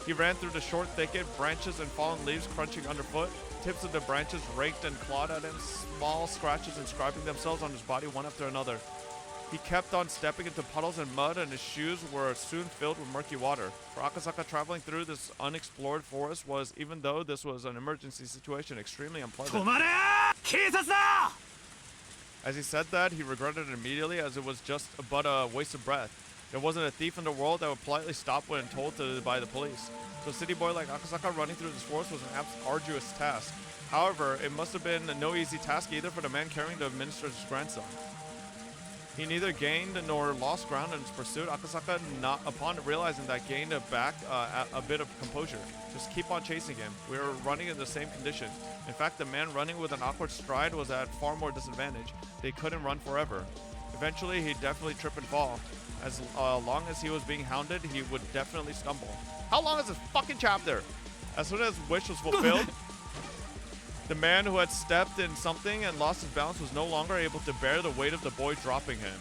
He ran through the short thicket, branches and fallen leaves crunching underfoot. Tips of the branches raked and clawed at him, small scratches inscribing themselves on his body one after another. He kept on stepping into puddles and mud, and his shoes were soon filled with murky water. For Akasaka, traveling through this unexplored forest was, even though this was an emergency situation, extremely unpleasant. As he said that, he regretted it immediately, as it was just but a waste of breath. There wasn't a thief in the world that would politely stop when told to by the police. So a city boy like Akasaka running through this forest was an arduous task. However, it must have been no easy task either for the man carrying the minister's grandson. He neither gained nor lost ground in his pursuit. Akasaka, upon realizing that, gained back a bit of composure. Just keep on chasing him. We were running in the same condition. In fact, the man running with an awkward stride was at far more disadvantage. They couldn't run forever. Eventually, he'd definitely trip and fall. As long as he was being hounded, he would definitely stumble. How long is this fucking chapter? As soon as his wish was fulfilled, the man who had stepped in something and lost his balance was no longer able to bear the weight of the boy dropping him.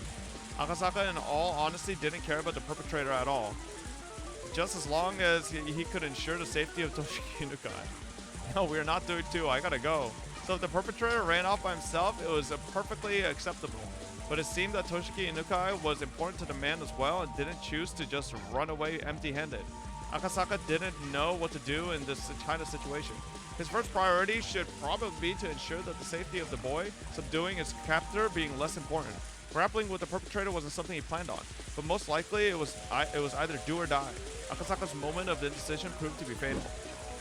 Akasaka, in all honesty, didn't care about the perpetrator at all. Just as long as he could ensure the safety of Toshiki Inukai. No, we're not doing too. I gotta go. So if the perpetrator ran off by himself, it was perfectly acceptable. But it seemed that Toshiki Inukai was important to the man as well and didn't choose to just run away empty-handed. Akasaka didn't know what to do in this kind of situation. His first priority should probably be to ensure that the safety of the boy, subduing his captor being less important. Grappling with the perpetrator wasn't something he planned on, but most likely it was either do or die. Akasaka's moment of indecision proved to be fatal.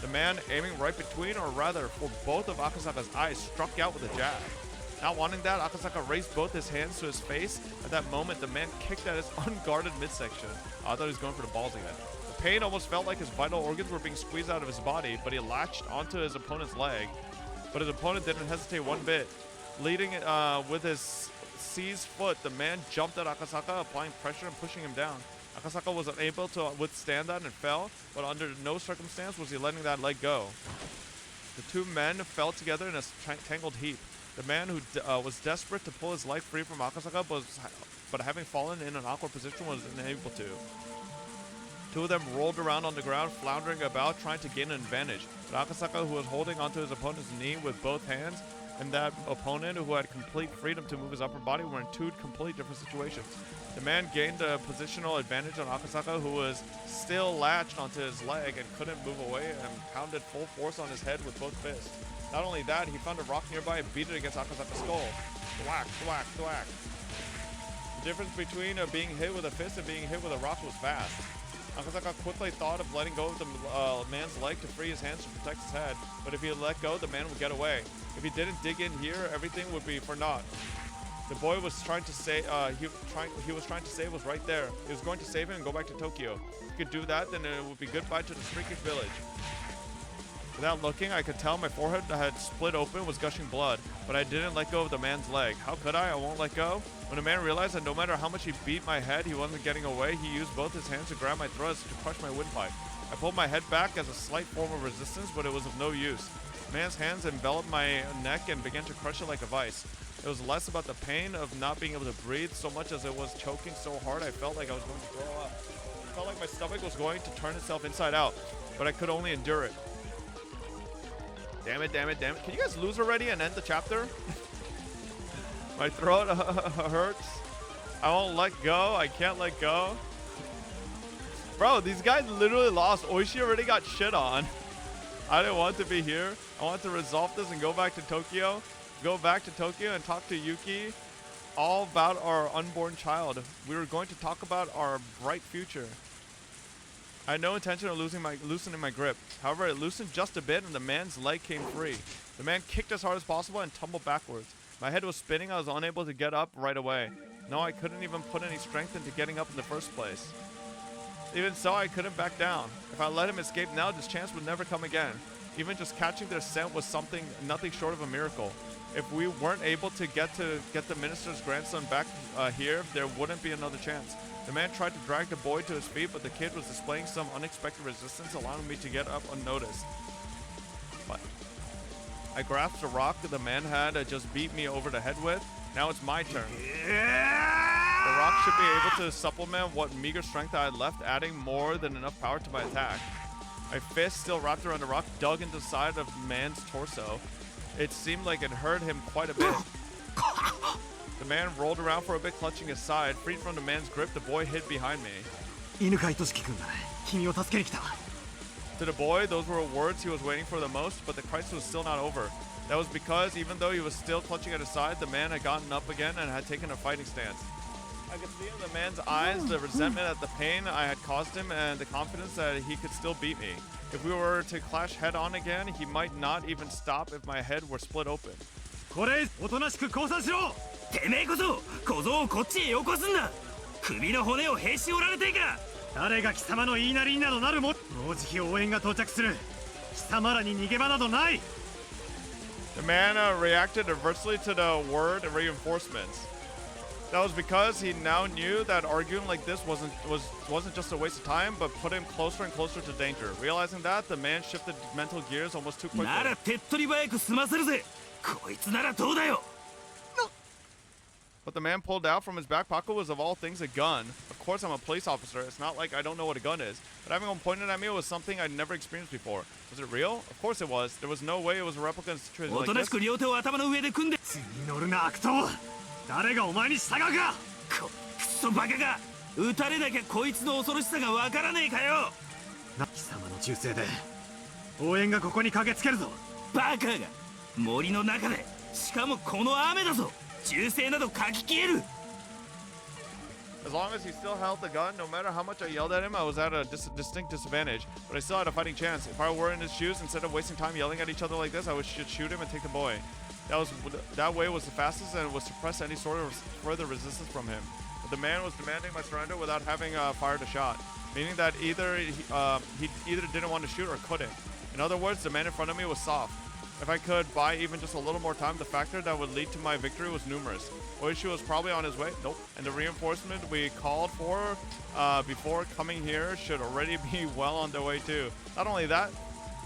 The man, aiming right between, or rather for both of Akasaka's eyes, struck out with a jab. Not wanting that, Akasaka raised both his hands to his face. At that moment, the man kicked at his unguarded midsection. I thought he was going for the balls again. The pain almost felt like his vital organs were being squeezed out of his body, but he latched onto his opponent's leg. But his opponent didn't hesitate one bit. Leading with his seized foot, the man jumped at Akasaka, applying pressure and pushing him down. Akasaka was unable to withstand that and fell, but under no circumstance was he letting that leg go. The two men fell together in a tangled heap. The man who was desperate to pull his leg free from Akasaka, but having fallen in an awkward position, was unable to. Two of them rolled around on the ground, floundering about, trying to gain an advantage. But Akasaka, who was holding onto his opponent's knee with both hands, and that opponent, who had complete freedom to move his upper body, were in two completely different situations. The man gained a positional advantage on Akasaka, who was still latched onto his leg and couldn't move away, and pounded full force on his head with both fists. Not only that, he found a rock nearby and beat it against Akasaka's skull. Thwack, thwack, thwack. The difference between being hit with a fist and being hit with a rock was vast. Akasaka quickly thought of letting go of the man's leg to free his hands to protect his head, but if he let go, the man would get away. If he didn't dig in here, everything would be for naught. The boy was trying to say he was trying to save was right there. He was going to save him and go back to Tokyo. If he could do that, then it would be goodbye to the freakish village. Without looking, I could tell my forehead had split open, was gushing blood, but I didn't let go of the man's leg. How could I? I won't let go. When the man realized that no matter how much he beat my head, he wasn't getting away, he used both his hands to grab my throat to crush my windpipe. I pulled my head back as a slight form of resistance, but it was of no use. The man's hands enveloped my neck and began to crush it like a vice. It was less about the pain of not being able to breathe so much as it was choking so hard I felt like I was going to throw up. It felt like my stomach was going to turn itself inside out, but I could only endure it. Damn it, damn it, damn it. Can you guys lose already and end the chapter? My throat hurts. I won't let go. I can't let go. Bro, these guys literally lost. Oishi already got shit on. I didn't want to be here. I want to resolve this and go back to Tokyo. Go back to Tokyo and talk to Yuki all about our unborn child. We were going to talk about our bright future. I had no intention of loosening my grip. However, it loosened just a bit and the man's leg came free. The man kicked as hard as possible and tumbled backwards. My head was spinning. I was unable to get up right away. No, I couldn't even put any strength into getting up in the first place. Even so, I couldn't back down. If I let him escape now, this chance would never come again. Even just catching their scent was nothing short of a miracle. If we weren't able to get the minister's grandson back here, there wouldn't be another chance. The man tried to drag the boy to his feet, but the kid was displaying some unexpected resistance, allowing me to get up unnoticed. But I grasped a rock that the man had just beat me over the head with. Now it's my turn. The rock should be able to supplement what meager strength I had left, adding more than enough power to my attack. My fist, still wrapped around the rock, dug into the side of the man's torso. It seemed like it hurt him quite a bit. The man rolled around for a bit, clutching his side. Freed from the man's grip, the boy hid behind me. To the boy, those were words he was waiting for the most, but the crisis was still not over. That was because, even though he was still clutching at his side, the man had gotten up again and had taken a fighting stance. I could see in the man's eyes the resentment at the pain I had caused him and the confidence that he could still beat me. If we were to clash head on again, he might not even stop if my head were split open. これおとなしく降参しろ。てめえこそ小僧をこっちへよこすんだ。首の骨をへし折られていか。誰が貴様の言いなりになどなるも。もうじき応援が到着する。貴様らに逃げ場などない。The man reacted adversely to the word reinforcements. That was because he now knew that arguing like this wasn't just a waste of time, but put him closer and closer to danger. Realizing that, the man shifted mental gears almost too quickly. なら手っ取り早く済ませるぜ。こいつならどうだよ。What the man pulled out from his back pocket was, of all things, a gun. Of course, I'm a police officer. It's not like I don't know what a gun is. But having one pointed at me was something I'd never experienced before. Was it real? Of course it was. There was no way it was a replica in a situation like this. おとなしく両手を頭の上で組んで。次乗るな悪党。誰がお前に従うか。クソバカが。撃たれなきゃこいつの恐ろしさがわからねえかよ。貴様の銃声で応援がここに駆けつけるぞ。バカが。森の中で。しかもこの雨だぞ。銃声などかき消える。As long as he still held the gun, no matter how much I yelled at him, I was at a distinct disadvantage. But I still had a fighting chance. If I were in his shoes, instead of wasting time yelling at each other like this, I would shoot him and take the boy. That way was the fastest and would suppress any sort of further resistance from him. But the man was demanding my surrender without having fired a shot, meaning that either he either didn't want to shoot or couldn't. In other words, the man in front of me was soft. If I could buy even just a little more time, the factor that would lead to my victory was numerous. Oishi was probably on his way. Nope. And the reinforcement we called for before coming here should already be well on their way too. Not only that,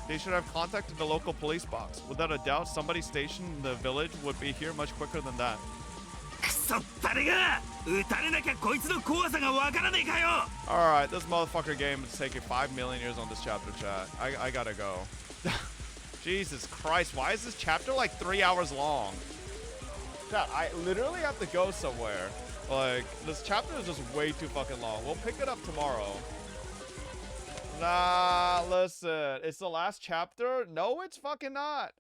they should have contacted the local police box. Without a doubt, somebody stationed in the village would be here much quicker than that. Alright, this motherfucker game is taking 5 million years on this chapter, chat. I gotta go. Jesus Christ, why is this chapter like 3 hours long? Chat, I literally have to go somewhere. Like, this chapter is just way too fucking long. We'll pick it up tomorrow. Nah, listen. It's the last chapter? No, it's fucking not.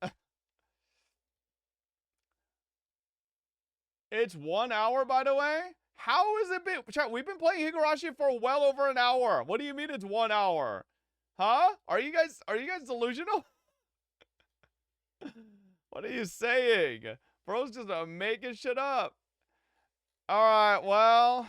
It's 1 hour, by the way? How is it been? Chat, we've been playing Higurashi for well over an hour. What do you mean it's 1 hour? Huh? Are you guys delusional? What are you saying? Bro's just making shit up. Alright, well.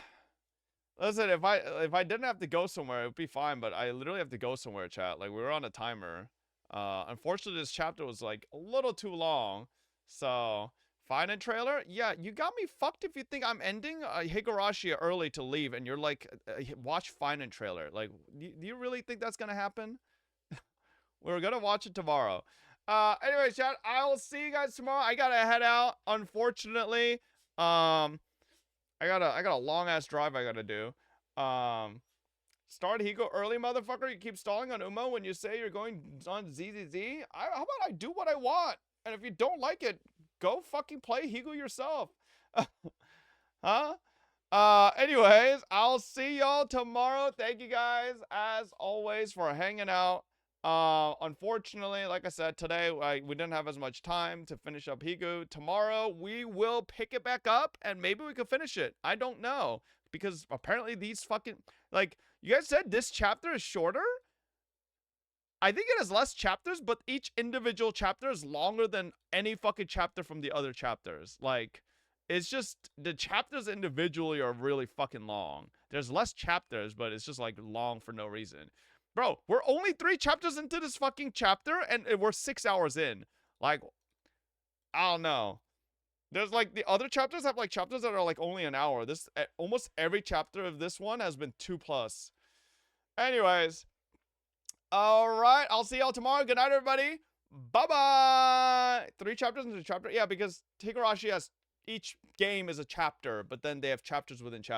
Listen, if I didn't have to go somewhere, it would be fine, but I literally have to go somewhere, chat. Like, we were on a timer. Unfortunately, this chapter was, like, a little too long. So, fine and trailer? Yeah, you got me fucked if you think I'm ending Higurashi early to leave, and you're like, watch fine and trailer. Like, do you really think that's gonna happen? We're gonna watch it tomorrow. Anyway, chat, I'll see you guys tomorrow. I gotta head out, unfortunately. I got a long ass drive I gotta do. Start Higo early, motherfucker. You keep stalling on Uma when you say you're going on ZZZ. How about I do what I want? And if you don't like it, go fucking play Higo yourself. Huh? Anyways, I'll see y'all tomorrow. Thank you guys, as always, for hanging out. Unfortunately, like I said, today we didn't have as much time to finish up Higu. Tomorrow we will pick it back up and maybe we can finish it. I don't know, because apparently these fucking, like, you guys said this chapter is shorter. I think it has less chapters, but each individual chapter is longer than any fucking chapter from the other chapters. Like, it's just the chapters individually are really fucking long. There's less chapters, but it's just like long for no reason. Bro, we're only 3 chapters into this fucking chapter and we're 6 hours in. Like, I don't know. There's like the other chapters have like chapters that are like only an hour. This almost every chapter of this one has been 2+. Anyways, all right, I'll see y'all tomorrow. Good night, everybody. Bye-bye. 3 chapters into the chapter. Yeah, because Higurashi has each game is a chapter, but then they have chapters within chapters.